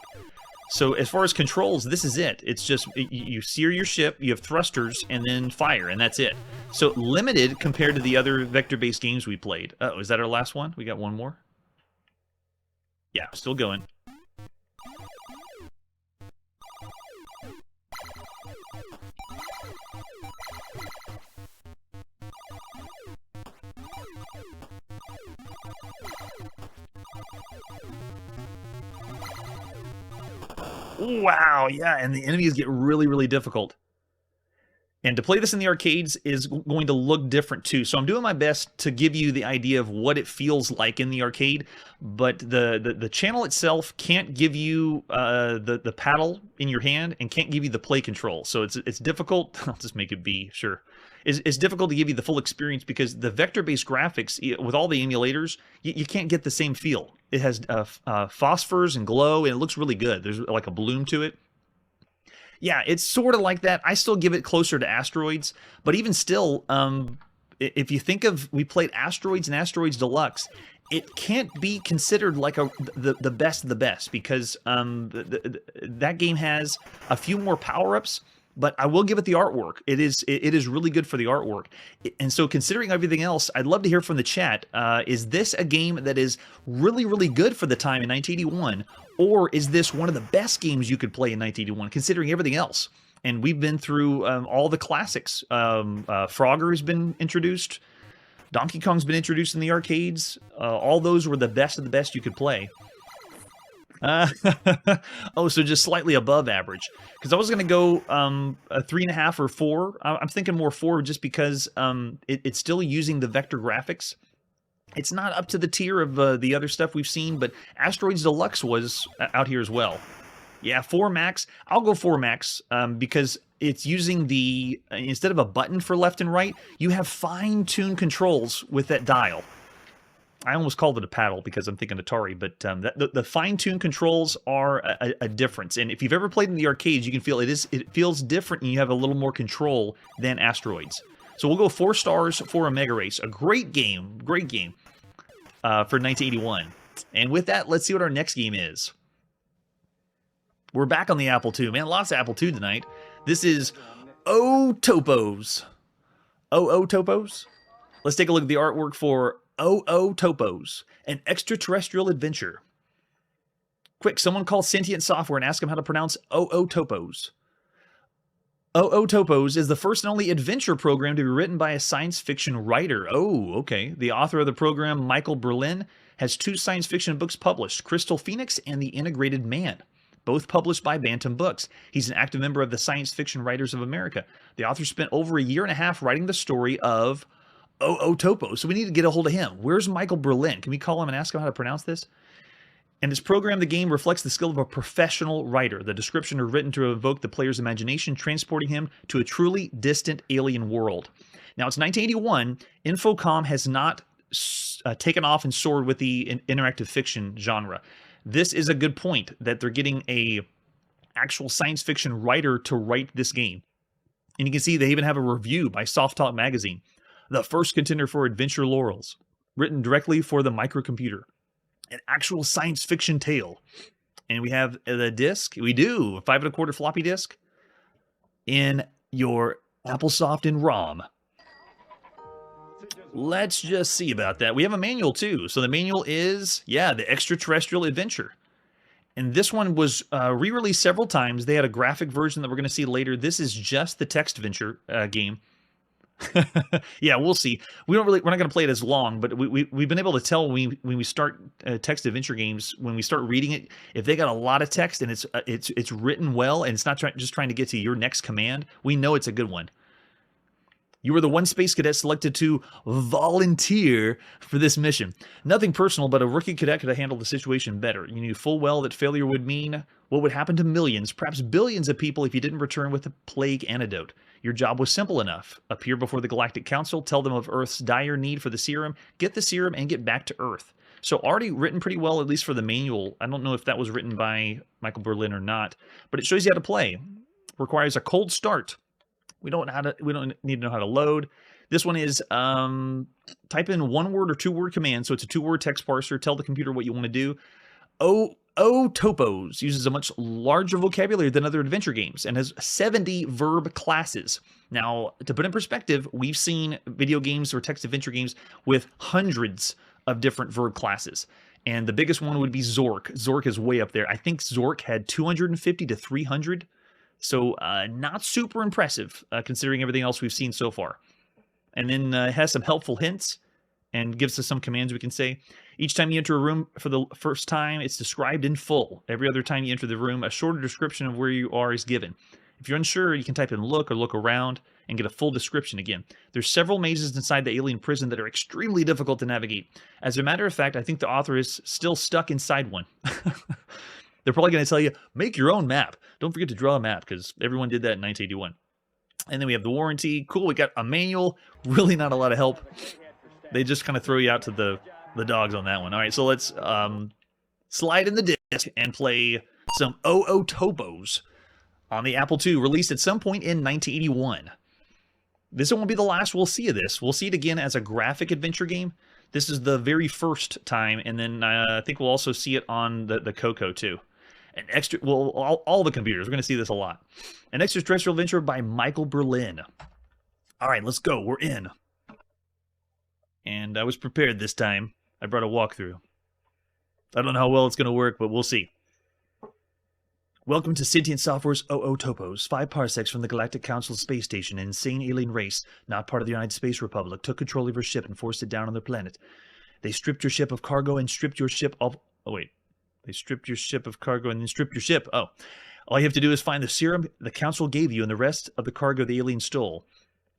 So as far as controls, this is it. It's just, you steer your ship, you have thrusters, and then fire, and that's it. So limited compared to the other vector-based games we played. Oh, is that our last one? We got one more? Yeah, still going. Wow, yeah, and the enemies get really, really difficult. And to play this in the arcades is going to look different too. So I'm doing my best to give you the idea of what it feels like in the arcade, but the channel itself can't give you the paddle in your hand and can't give you the play control. So it's difficult. I'll just make it B, sure. It's difficult to give you the full experience because the vector-based graphics, with all the emulators, you can't get the same feel. It has phosphors and glow, and it looks really good. There's like a bloom to it. Yeah, it's sort of like that. I still give it closer to Asteroids, but even still, if you think of, we played Asteroids and Asteroids Deluxe, it can't be considered like the best of the best because that game has a few more power-ups, but I will give it the artwork. It is really good for the artwork. And so considering everything else, I'd love to hear from the chat. Is this a game that is really, really good for the time in 1981? Or is this one of the best games you could play in 1981, considering everything else? And we've been through all the classics. Frogger has been introduced. Donkey Kong's been introduced in the arcades. All those were the best of the best you could play. Oh, so just slightly above average. Because I was going to go a 3.5 or 4. I'm thinking more 4 just because it's still using the vector graphics. It's not up to the tier of the other stuff we've seen, but Asteroids Deluxe was out here as well. Yeah, 4 max. I'll go 4 max because it's using the, instead of a button for left and right, you have fine-tuned controls with that dial. I almost called it a paddle because I'm thinking Atari, but the fine-tuned controls are a difference. And if you've ever played in the arcades, you can feel it feels different and you have a little more control than Asteroids. So we'll go 4 stars for a Mega Race. A great game for 1981. And with that, let's see what our next game is. We're back on the Apple II. Man, lots of Apple II tonight. This is Oo-Topos. Oo-Topos? Let's take a look at the artwork for Oo-Topos, an extraterrestrial adventure. Quick, someone call Sentient Software and ask them how to pronounce Oo-Topos. Oo-Topos is the first and only adventure program to be written by a science fiction writer. Oh, okay. The author of the program, Michael Berlin, has 2 science fiction books published, Crystal Phoenix and The Integrated Man, both published by Bantam Books. He's an active member of the Science Fiction Writers of America. The author spent over a year and a half writing the story of Oo-Topos, so we need to get a hold of him. Where's Michael Berlin? Can we call him and ask him how to pronounce this? In this program, the game reflects the skill of a professional writer. The descriptions are written to evoke the player's imagination, transporting him to a truly distant alien world. Now, it's 1981. Infocom has not taken off and soared with the interactive fiction genre. This is a good point, that they're getting a actual science fiction writer to write this game. And you can see they even have a review by Soft Talk magazine. The first contender for adventure laurels, written directly for the microcomputer. An actual science fiction tale. And we have the disc. We do. 5 1/4 floppy disk. In your AppleSoft and ROM. Let's just see about that. We have a manual too. So the manual is, yeah, the extraterrestrial adventure. And this one was re-released several times. They had a graphic version that we're going to see later. This is just the text adventure game. Yeah, we'll see. We're not going to play it as long, but we've been able to tell when we start text adventure games, when we start reading it, if they got a lot of text and it's written well and it's not just trying to get to your next command, we know it's a good one. You were the one space cadet selected to volunteer for this mission. Nothing personal, but a rookie cadet could have handled the situation better. You knew full well that failure would mean what would happen to millions, perhaps billions of people if you didn't return with a plague antidote. Your job was simple enough. Appear before the Galactic Council, tell them of Earth's dire need for the serum, get the serum, and get back to Earth. So already written pretty well, at least for the manual. I don't know if that was written by Michael Berlin or not, but it shows you how to play. Requires a cold start. We don't need to know how to load. This one is type in one word or two word command. So it's a two-word text parser. Tell the computer what you want to do. Oo-Topos uses a much larger vocabulary than other adventure games and has 70 verb classes. Now, to put in perspective, we've seen video games or text adventure games with hundreds of different verb classes. And the biggest one would be Zork. Zork is way up there. I think Zork had 250 to 300. So not super impressive considering everything else we've seen so far. And then it has some helpful hints and gives us some commands we can say. Each time you enter a room for the first time, it's described in full. Every other time you enter the room, a shorter description of where you are is given. If you're unsure, you can type in look or look around and get a full description again. There's several mazes inside the alien prison that are extremely difficult to navigate. As a matter of fact, I think the author is still stuck inside one. They're probably going to tell you, make your own map. Don't forget to draw a map, because everyone did that in 1981. And then we have the warranty. Cool, we got a manual. Really not a lot of help. They just kind of throw you out to the dogs on that one. All right, so let's slide in the disc and play some Oo-Topos on the Apple II, released at some point in 1981. This won't be the last we'll see of this. We'll see it again as a graphic adventure game. This is the very first time, and then I think we'll also see it on the Coco too. An extra, well, all the computers. We're going to see this a lot. An extraterrestrial adventure by Michael Berlin. All right, let's go. We're in. And I was prepared this time. I brought a walkthrough. I don't know how well it's going to work, but we'll see. Welcome to Sentient Software's Oo-Topos. 5 parsecs from the Galactic Council space station, an insane alien race, not part of the United Space Republic, took control of your ship and forced it down on their planet. They stripped your ship of cargo and stripped your ship of... Oh, wait. They stripped your ship of cargo and then stripped your ship. Oh. All you have to do is find the serum the Council gave you and the rest of the cargo the alien stole.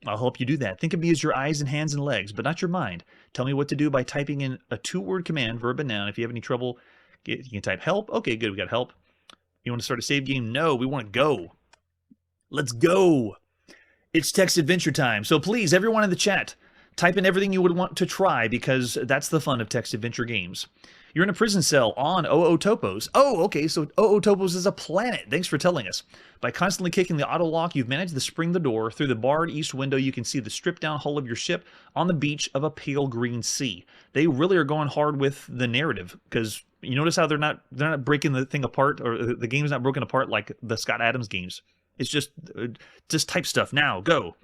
I'll help you do that. Think of me as your eyes and hands and legs, but not your mind. Tell me what to do by typing in a 2-word command, verb and noun. If you have any trouble, you can type help. Okay, good. We got help. You want to start a save game? No, we want to go. Let's go. It's text adventure time. So please, everyone in the chat, type in everything you would want to try, because that's the fun of text adventure games. You're in a prison cell on Oo-Topos. Oh, okay, so Oo-Topos is a planet. Thanks for telling us. By constantly kicking the auto lock, you've managed to spring the door. Through the barred east window, you can see the stripped-down hull of your ship on the beach of a pale green sea. They really are going hard with the narrative, because you notice how they're not breaking the thing apart, or the game's not broken apart like the Scott Adams games. It's just type stuff now. Go.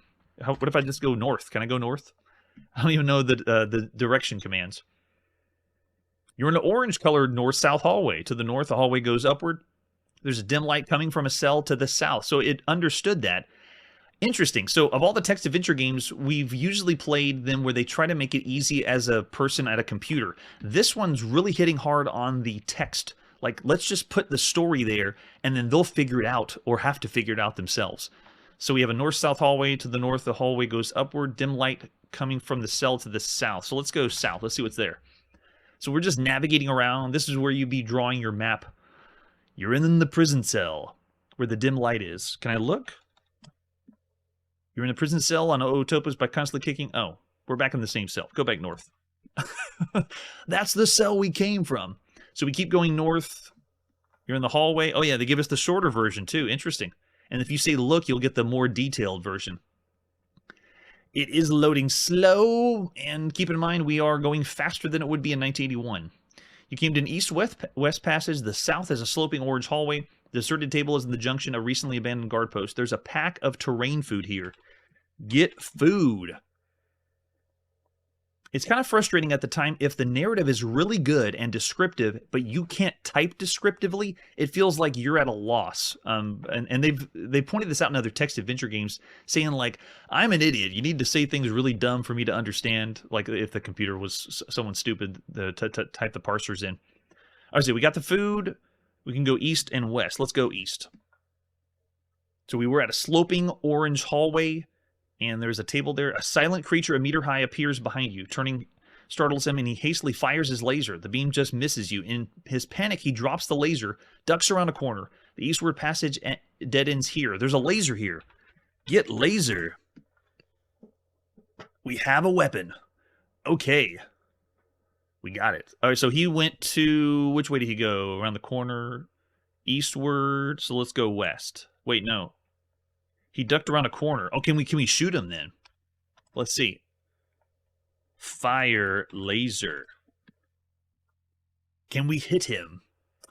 What if I just go north? Can I go north? I don't even know the direction commands. You're in an orange-colored north-south hallway. To the north, the hallway goes upward. There's a dim light coming from a cell to the south. So it understood that. Interesting. So of all the text adventure games, we've usually played them where they try to make it easy as a person at a computer. This one's really hitting hard on the text. Like, let's just put the story there, and then they'll figure it out, or have to figure it out themselves. So we have a north-south hallway. To the north, the hallway goes upward. Dim light coming from the cell to the south. So let's go south. Let's see what's there. So we're just navigating around. This is where you'd be drawing your map. You're in the prison cell where the dim light is. Can I look? You're in a prison cell on Oo-Topos by constantly kicking... Oh, we're back in the same cell. Go back north. That's the cell we came from. So we keep going north. You're in the hallway. Oh, yeah, they give us the shorter version, too. Interesting. And if you say look, you'll get the more detailed version. It is loading slow, and keep in mind we are going faster than it would be in 1981. You came to an east-west passage. The south is a sloping orange hallway. The deserted table is in the junction, a recently abandoned guard post. There's a pack of terrain food here. Get food. It's kind of frustrating at the time if the narrative is really good and descriptive, but you can't type descriptively. It feels like you're at a loss. And they've pointed this out in other text adventure games, saying like, I'm an idiot. You need to say things really dumb for me to understand. Like if the computer was someone stupid to type the parsers in. All right, so we got the food. We can go east and west. Let's go east. So we were at a sloping orange hallway. And there's a table there. A silent creature a meter high appears behind you. Turning startles him, and he hastily fires his laser. The beam just misses you. In his panic, he drops the laser, ducks around a corner. The eastward passage dead ends here. There's a laser here. Get laser. We have a weapon. Okay. We got it. All right, so he went to... Which way did he go? Around the corner? Eastward. So let's go west. Wait, no. He ducked around a corner. Oh, can we shoot him then? Let's see. Fire laser. Can we hit him?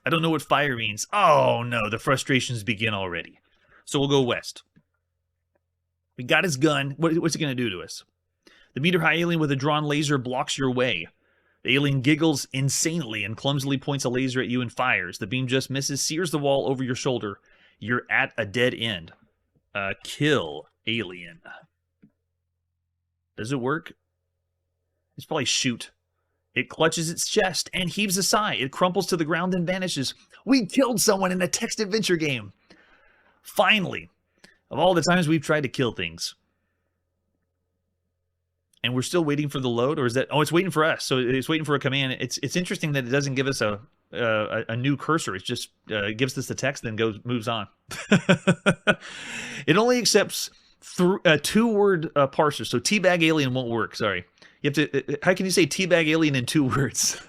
I don't know what fire means. Oh, no, the frustrations begin already. So we'll go west. We got his gun. What's it going to do to us? The meter-high alien with a drawn laser blocks your way. The alien giggles insanely and clumsily points a laser at you and fires. The beam just misses, sears the wall over your shoulder. You're at a dead end. Kill alien. Does it work? It's probably shoot. It clutches its chest and heaves a sigh. It crumples to the ground and vanishes. We killed someone in a text adventure game. Finally, of all the times we've tried to kill things. And we're still waiting for the load, or is that? Oh, it's waiting for us. So it's waiting for a command. It's interesting that it doesn't give us a new cursor. It just gives us the text, then moves on. It only accepts two-word parsers. So teabag alien won't work. Sorry. You have to. How can you say teabag alien in 2 words?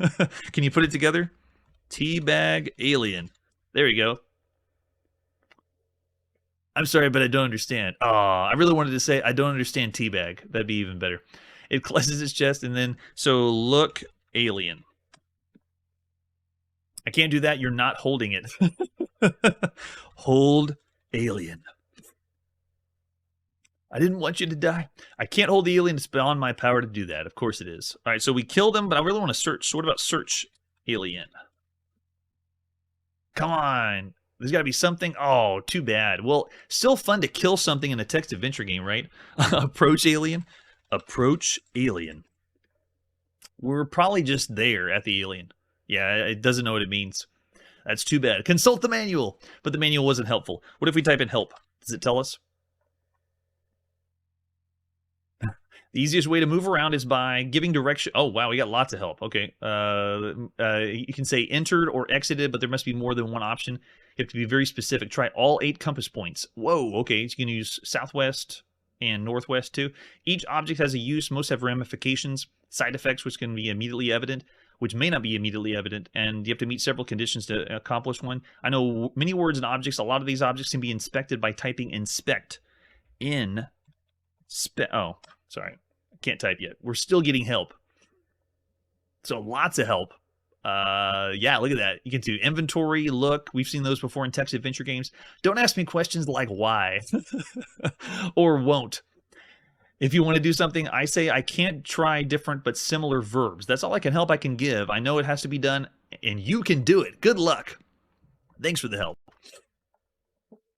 Can you put it together? Teabag alien. There you go. I'm sorry, but I don't understand. Oh, I really wanted to say I don't understand teabag. That'd be even better. It clutches its chest and then, so look alien. I can't do that. You're not holding it. Hold alien. I didn't want you to die. I can't hold the alien. It's beyond my power to do that. Of course it is. All right, so we killed him, but I really want to search. So what about search alien? Come on. There's got to be something. Oh, too bad. Well, still fun to kill something in a text adventure game, right? Approach alien. Approach alien. We're probably just there at the alien. Yeah, it doesn't know what it means. That's too bad. Consult the manual. But the manual wasn't helpful. What if we type in help? Does it tell us? The easiest way to move around is by giving direction. Oh, wow, we got lots of help. Okay. You can say entered or exited, but there must be more than one option. You have to be very specific. Try all 8 compass points. Whoa, okay. So you can use southwest and northwest too. Each object has a use. Most have ramifications, side effects, which can be immediately evident, which may not be immediately evident, and you have to meet several conditions to accomplish one. I know many words and objects. A lot of these objects can be inspected by typing inspect. Oh, sorry. I can't type yet. We're still getting help. So lots of help. Yeah, look at that. You can do inventory, look. We've seen those before in text adventure games. Don't ask me questions like why or won't. If you want to do something, I say I can't try different but similar verbs. That's all I can help I can give. I know it has to be done, and you can do it. Good luck. Thanks for the help.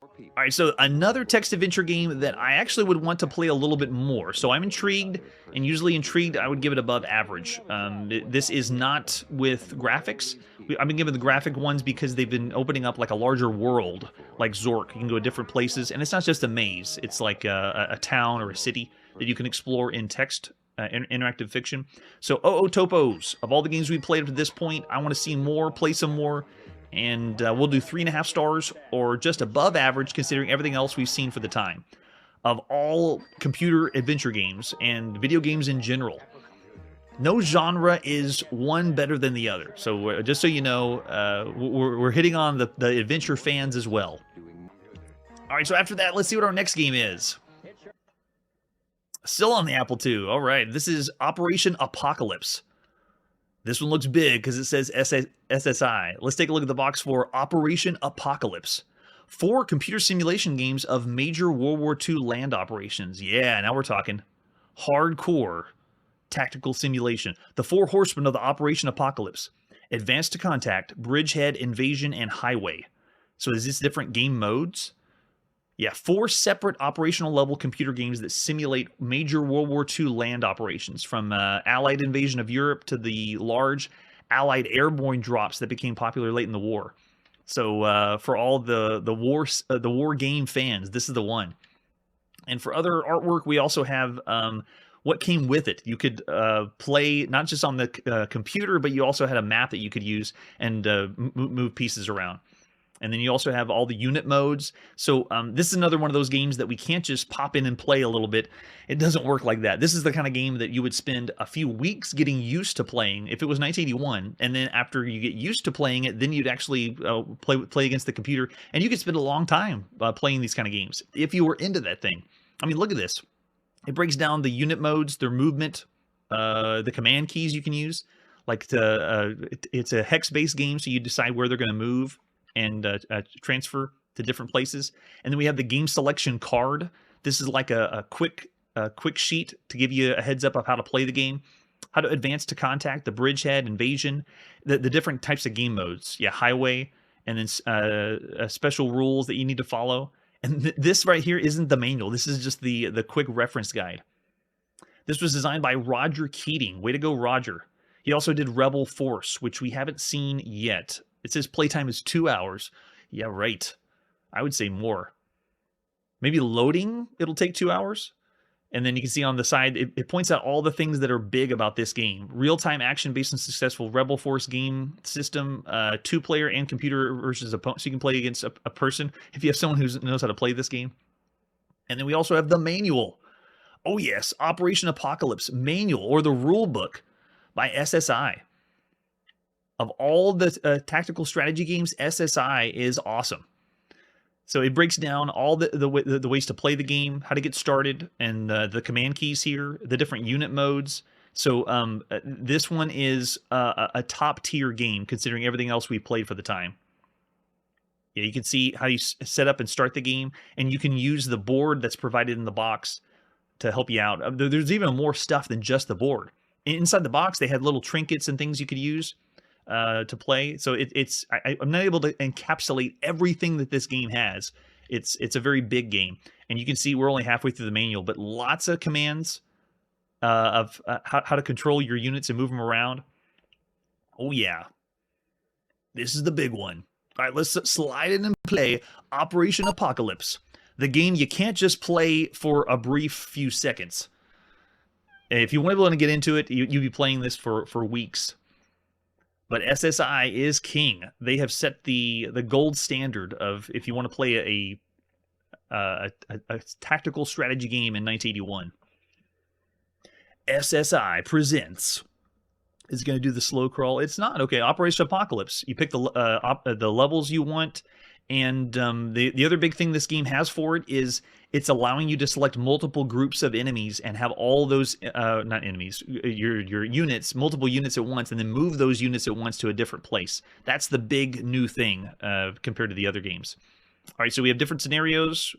All right, so another text adventure game that I actually would want to play a little bit more. So I'm intrigued, and usually intrigued, I would give it above average. This is not with graphics. I've been given the graphic ones because they've been opening up like a larger world, like Zork. You can go to different places, and it's not just a maze. It's like a town or a city that you can explore in text, interactive fiction. So Oo-Topos, of all the games we've played up to this point, I want to see more, play some more. And we'll do 3.5 stars or just above average considering everything else we've seen for the time. Of all computer adventure games and video games in general, no genre is one better than the other. So just so you know, we're hitting on the adventure fans as well. All right, so after that, let's see what our next game is. Still on the Apple II. All right, this is Operation Apocalypse. This one looks big because it says SSI. Let's take a look at the box for Operation Apocalypse. 4 computer simulation games of major World War II land operations. Yeah, now we're talking hardcore tactical simulation. The 4 horsemen of the Operation Apocalypse. Advance to Contact, Bridgehead, Invasion, and Highway. So is this different game modes? Yeah, 4 separate operational level computer games that simulate major World War II land operations, from Allied invasion of Europe to the large Allied airborne drops that became popular late in the war. So for all the war game fans, this is the one. And for other artwork, we also have what came with it. You could play not just on the computer, but you also had a map that you could use and move pieces around. And then you also have all the unit modes. So this is another one of those games that we can't just pop in and play a little bit. It doesn't work like that. This is the kind of game that you would spend a few weeks getting used to playing if it was 1981. And then after you get used to playing it, then you'd actually play against the computer. And you could spend a long time playing these kind of games if you were into that thing. I mean, look at this. It breaks down the unit modes, their movement, the command keys you can use. Like it's a hex-based game, so you decide where they're going to move and transfer to different places. And then we have the game selection card. This is like a quick sheet to give you a heads up of how to play the game, how to advance to contact, the bridgehead, invasion, the different types of game modes. Yeah, highway, and then special rules that you need to follow. And this right here isn't the manual. This is just the quick reference guide. This was designed by Roger Keating. Way to go, Roger. He also did Rebel Force, which we haven't seen yet. It says playtime is 2 hours. Yeah, right. I would say more. Maybe loading, it'll take 2 hours. And then you can see on the side, it points out all the things that are big about this game. Real-time action based on successful Rebel Force game system, 2-player and computer versus opponent, so you can play against a person if you have someone who knows how to play this game. And then we also have the manual. Oh yes, Operation Apocalypse Manual, or the Rule Book by SSI. Of all the tactical strategy games, SSI is awesome. So it breaks down all the ways to play the game, how to get started, and the command keys here, the different unit modes. So this one is a top-tier game, considering everything else we played for the time. Yeah, you can see how you set up and start the game, and you can use the board that's provided in the box to help you out. There's even more stuff than just the board. Inside the box, they had little trinkets and things you could use to play. So I'm not able to encapsulate everything that this game has. It's a very big game, and you can see we're only halfway through the manual, but lots of commands of how to control your units and move them around. Oh yeah, this is the big one. All right, let's slide in and play Operation Apocalypse, the game you can't just play for a brief few seconds. If you want to get into it, you'd be playing this for weeks. But SSI is king. They have set the gold standard of if you want to play a tactical strategy game in 1981. SSI presents. Is it going to do the slow crawl? It's not. Okay, Operation Apocalypse. You pick the levels you want, and the other big thing this game has for it is it's allowing you to select multiple groups of enemies and have all those not enemies, your units, multiple units at once, and then move those units at once to a different place. That's the big new thing compared to the other games. All right, so we have different scenarios,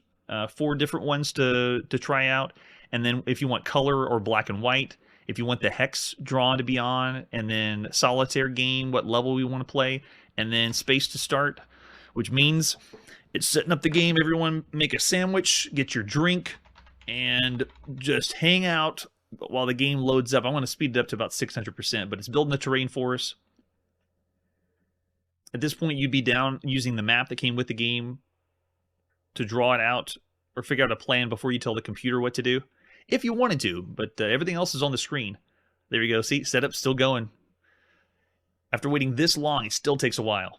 4 different ones to try out, and then if you want color or black and white. If you want the hex drawn to be on, and then solitaire game, what level we want to play, and then space to start, which means it's setting up the game. Everyone make a sandwich, get your drink, and just hang out while the game loads up. I want to speed it up to about 600%, but it's building the terrain for us. At this point, you'd be down using the map that came with the game to draw it out or figure out a plan before you tell the computer what to do. If you wanted to, but everything else is on the screen. There you go. See, setup's still going. After waiting this long, it still takes a while.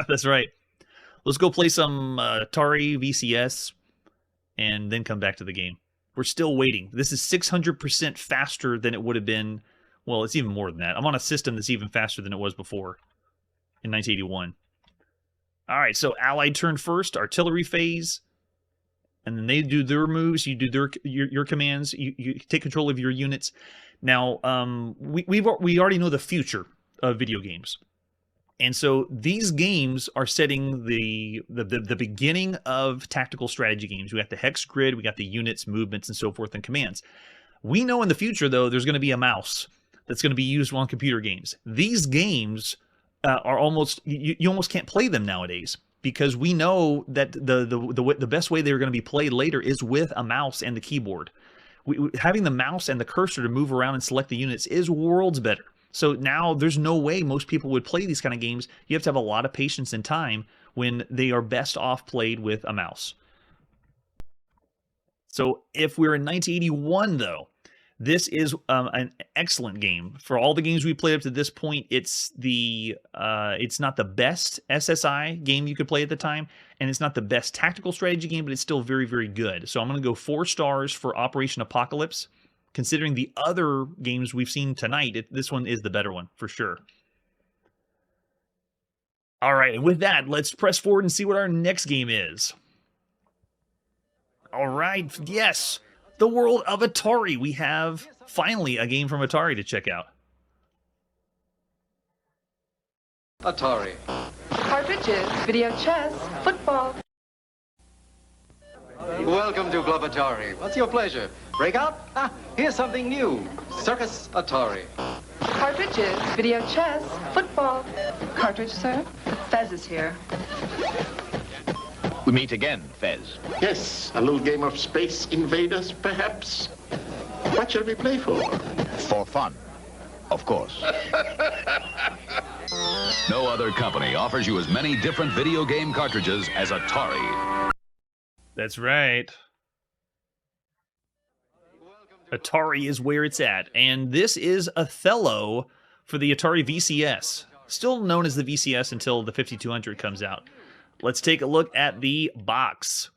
That's right. Let's go play some Atari VCS and then come back to the game. We're still waiting. This is 600% faster than it would have been. Well, it's even more than that. I'm on a system that's even faster than it was before in 1981. All right, so Allied turn first, artillery phase. And then they do their moves, you do your commands, you take control of your units. Now, we already know the future of video games. And so these games are setting the beginning of tactical strategy games. We got the hex grid, we got the units, movements, and so forth, and commands. We know in the future, though, there's going to be a mouse that's going to be used on computer games. These games are almost, you almost can't play them nowadays. Because we know that the best way they're going to be played later is with a mouse and the keyboard. Having the mouse and the cursor to move around and select the units is worlds better. So now there's no way most people would play these kind of games. You have to have a lot of patience and time when they are best off played with a mouse. So if we're in 1981, though, this is an excellent game. For all the games we played up to this point, it's not the best SSI game you could play at the time, and it's not the best tactical strategy game, but it's still very, very good. So I'm going to go 4 stars for Operation Apocalypse. Considering the other games we've seen tonight, this one is the better one, for sure. All right, and with that, let's press forward and see what our next game is. All right, yes. The world of Atari. We have finally a game from Atari to check out. Atari. Cartridges, video chess, football. Welcome to Club Atari. What's your pleasure? Breakout? Ah, here's something new. Circus Atari. Cartridges, video chess, football. Cartridge, sir? Fez is here. We meet again, Fez. Yes, a little game of Space Invaders, perhaps. What shall we play for? For fun, of course. No other company offers you as many different video game cartridges as Atari. That's right. Atari is where it's at. And this is Othello for the Atari VCS. Still known as the VCS until the 5200 comes out. Let's take a look at the box.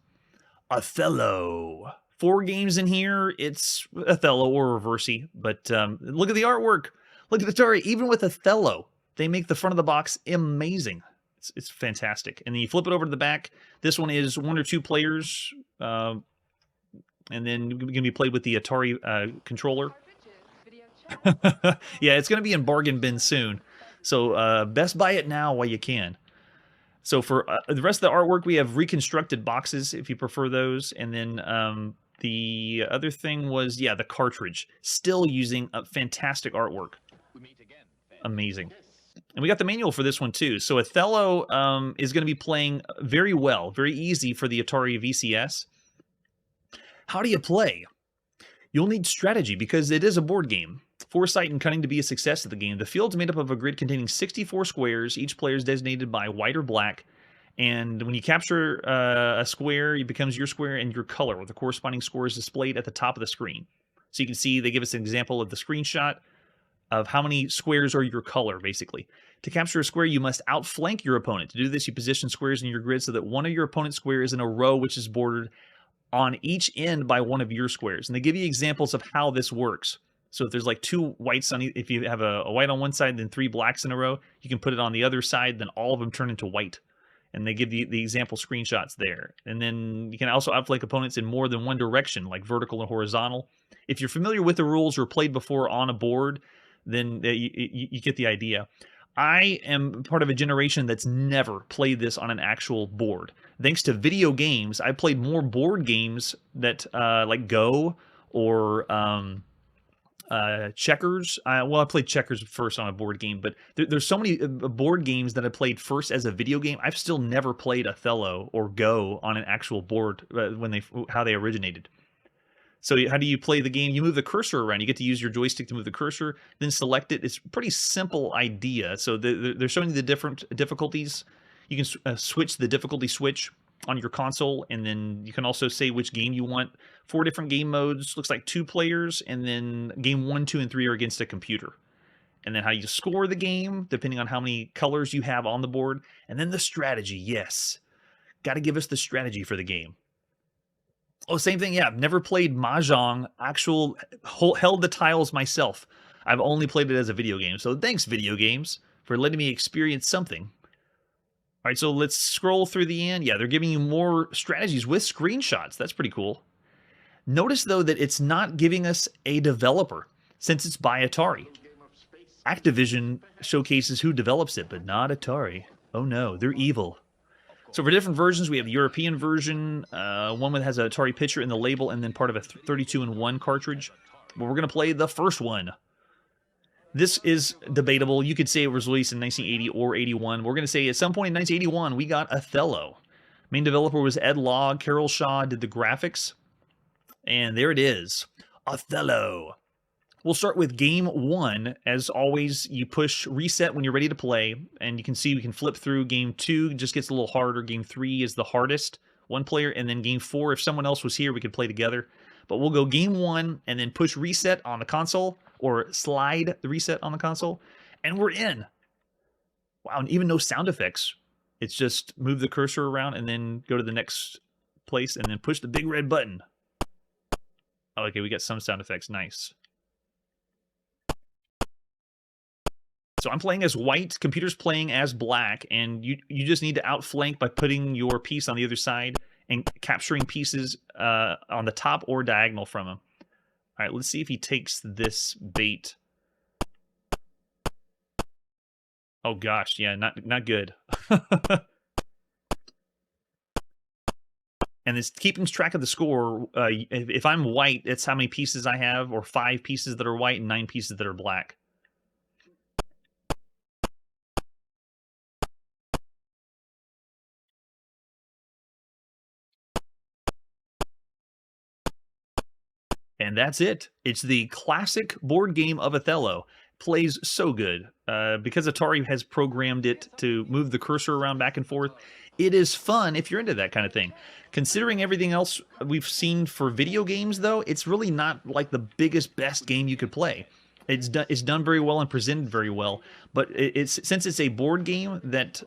Othello. 4 games in here. It's Othello or Reversi. But look at the artwork. Look at Atari. Even with Othello, they make the front of the box amazing. It's fantastic. And then you flip it over to the back. This one is 1 or 2 players. And then going to be played with the Atari controller. Yeah, it's going to be in bargain bin soon. So best buy it now while you can. So for the rest of the artwork, we have reconstructed boxes if you prefer those. And then the other thing was, yeah, the cartridge. Still using a fantastic artwork. Amazing. And we got the manual for this one too. So Othello is going to be playing very well, very easy for the Atari VCS. How do you play? You'll need strategy because it is a board game. Foresight and cunning to be a success of the game. The field's made up of a grid containing 64 squares. Each player is designated by white or black. And when you capture a square, it becomes your square and your color, with the corresponding score is displayed at the top of the screen. So you can see they give us an example of the screenshot of how many squares are your color, basically. To capture a square, you must outflank your opponent. To do this, you position squares in your grid so that one of your opponent's squares is in a row which is bordered on each end by one of your squares. And they give you examples of how this works. So if there's like 2 whites on, if you have a white on one side, then 3 blacks in a row, you can put it on the other side, then all of them turn into white. And they give you the example screenshots there. And then you can also outflank opponents in more than one direction, like vertical and horizontal. If you're familiar with the rules or played before on a board, then you get the idea. I am part of a generation that's never played this on an actual board. Thanks to video games, I played more board games that like Go or checkers. Well, I played checkers first on a board game, but there's so many board games that I played first as a video game. I've still never played Othello or Go on an actual board how they originated. So how do you play the game? You move the cursor around. You get to use your joystick to move the cursor, then select it. It's a pretty simple idea. So they're showing you the different difficulties. You can switch the difficulty switch on your console, and then you can also say which game you want. 4 different game modes. Looks like 2 players, and then game 1, 2, and 3 are against a computer. And then how you score the game, depending on how many colors you have on the board. And then the strategy, yes. Got to give us the strategy for the game. Oh, same thing, yeah. I've never played Mahjong, held the tiles myself. I've only played it as a video game. So thanks, video games, for letting me experience something. All right, so let's scroll through the end. Yeah, they're giving you more strategies with screenshots. That's pretty cool. Notice, though, that it's not giving us a developer, since it's by Atari. Activision showcases who develops it, but not Atari. Oh no, they're evil. So for different versions, we have the European version, one that has an Atari picture in the label, and then part of a 32-in-1 cartridge. But we're going to play the first one. This is debatable. You could say it was released in 1980 or 81. We're going to say at some point in 1981, we got Othello. Main developer was Ed Logg. Carol Shaw did the graphics. And there it is. Othello. We'll start with game 1. As always, you push reset when you're ready to play. And you can see we can flip through. Game 2 just gets a little harder. Game 3 is the hardest. 1 player. And then game 4, if someone else was here, we could play together. But we'll go game 1 and then push reset on the console. Or slide the reset on the console. And we're in. Wow, and even no sound effects. It's just move the cursor around and then go to the next place and then push the big red button. Oh, okay, we got some sound effects. Nice. So I'm playing as white, computer's playing as black, and you just need to outflank by putting your piece on the other side and capturing pieces on the top or diagonal from him. All right, let's see if he takes this bait. Oh gosh, yeah, not good. And it's keeping track of the score. If I'm white, it's how many pieces I have, or 5 pieces that are white and 9 pieces that are black. And that's it. It's the classic board game of Othello. Plays so good. Because Atari has programmed it to move the cursor around back and forth, it is fun if you're into that kind of thing. Considering everything else we've seen for video games, though, it's really not like the biggest, best game you could play. It's done very well and presented very well, but since it's a board game that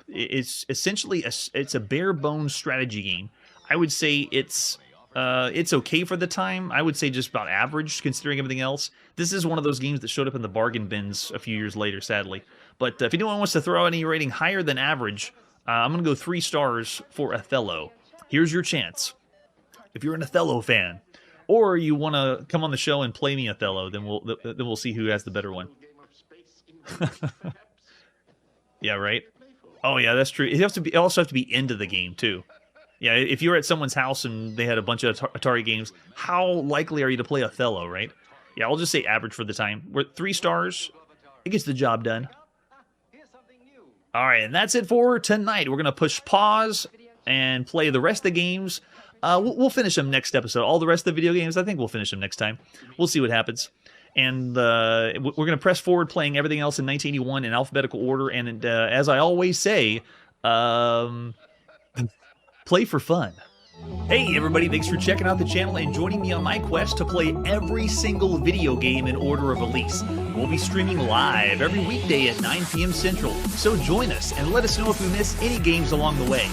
it's essentially it's a bare bones strategy game. I would say it's okay for the time. I would say just about average considering everything else. This is one of those games that showed up in the bargain bins a few years later, sadly. But if anyone wants to throw any rating higher than average, I'm going to go 3 stars for Othello. Here's your chance. If you're an Othello fan, or you want to come on the show and play me Othello, then we'll see who has the better one. Yeah, right? Oh yeah, that's true. It also have to be into the game too. Yeah, if you're at someone's house and they had a bunch of Atari games, how likely are you to play Othello, right? Yeah, I'll just say average for the time. We're 3 stars. It gets the job done. All right, and that's it for tonight. We're going to push pause and play the rest of the games. We'll finish them next episode. All the rest of the video games, I think we'll finish them next time. We'll see what happens. And we're going to press forward playing everything else in 1981 in alphabetical order. And as I always say, play for fun. Hey everybody, thanks for checking out the channel and joining me on my quest to play every single video game in order of release. We'll be streaming live every weekday at 9 p.m. Central, so join us and let us know if we miss any games along the way.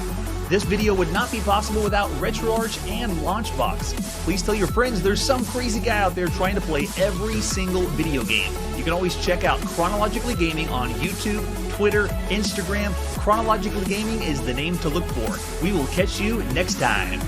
This video would not be possible without RetroArch and Launchbox. Please tell your friends there's some crazy guy out there trying to play every single video game. You can always check out Chronologically Gaming on YouTube, Twitter, Instagram. Chronologically Gaming is the name to look for. We will catch you next time.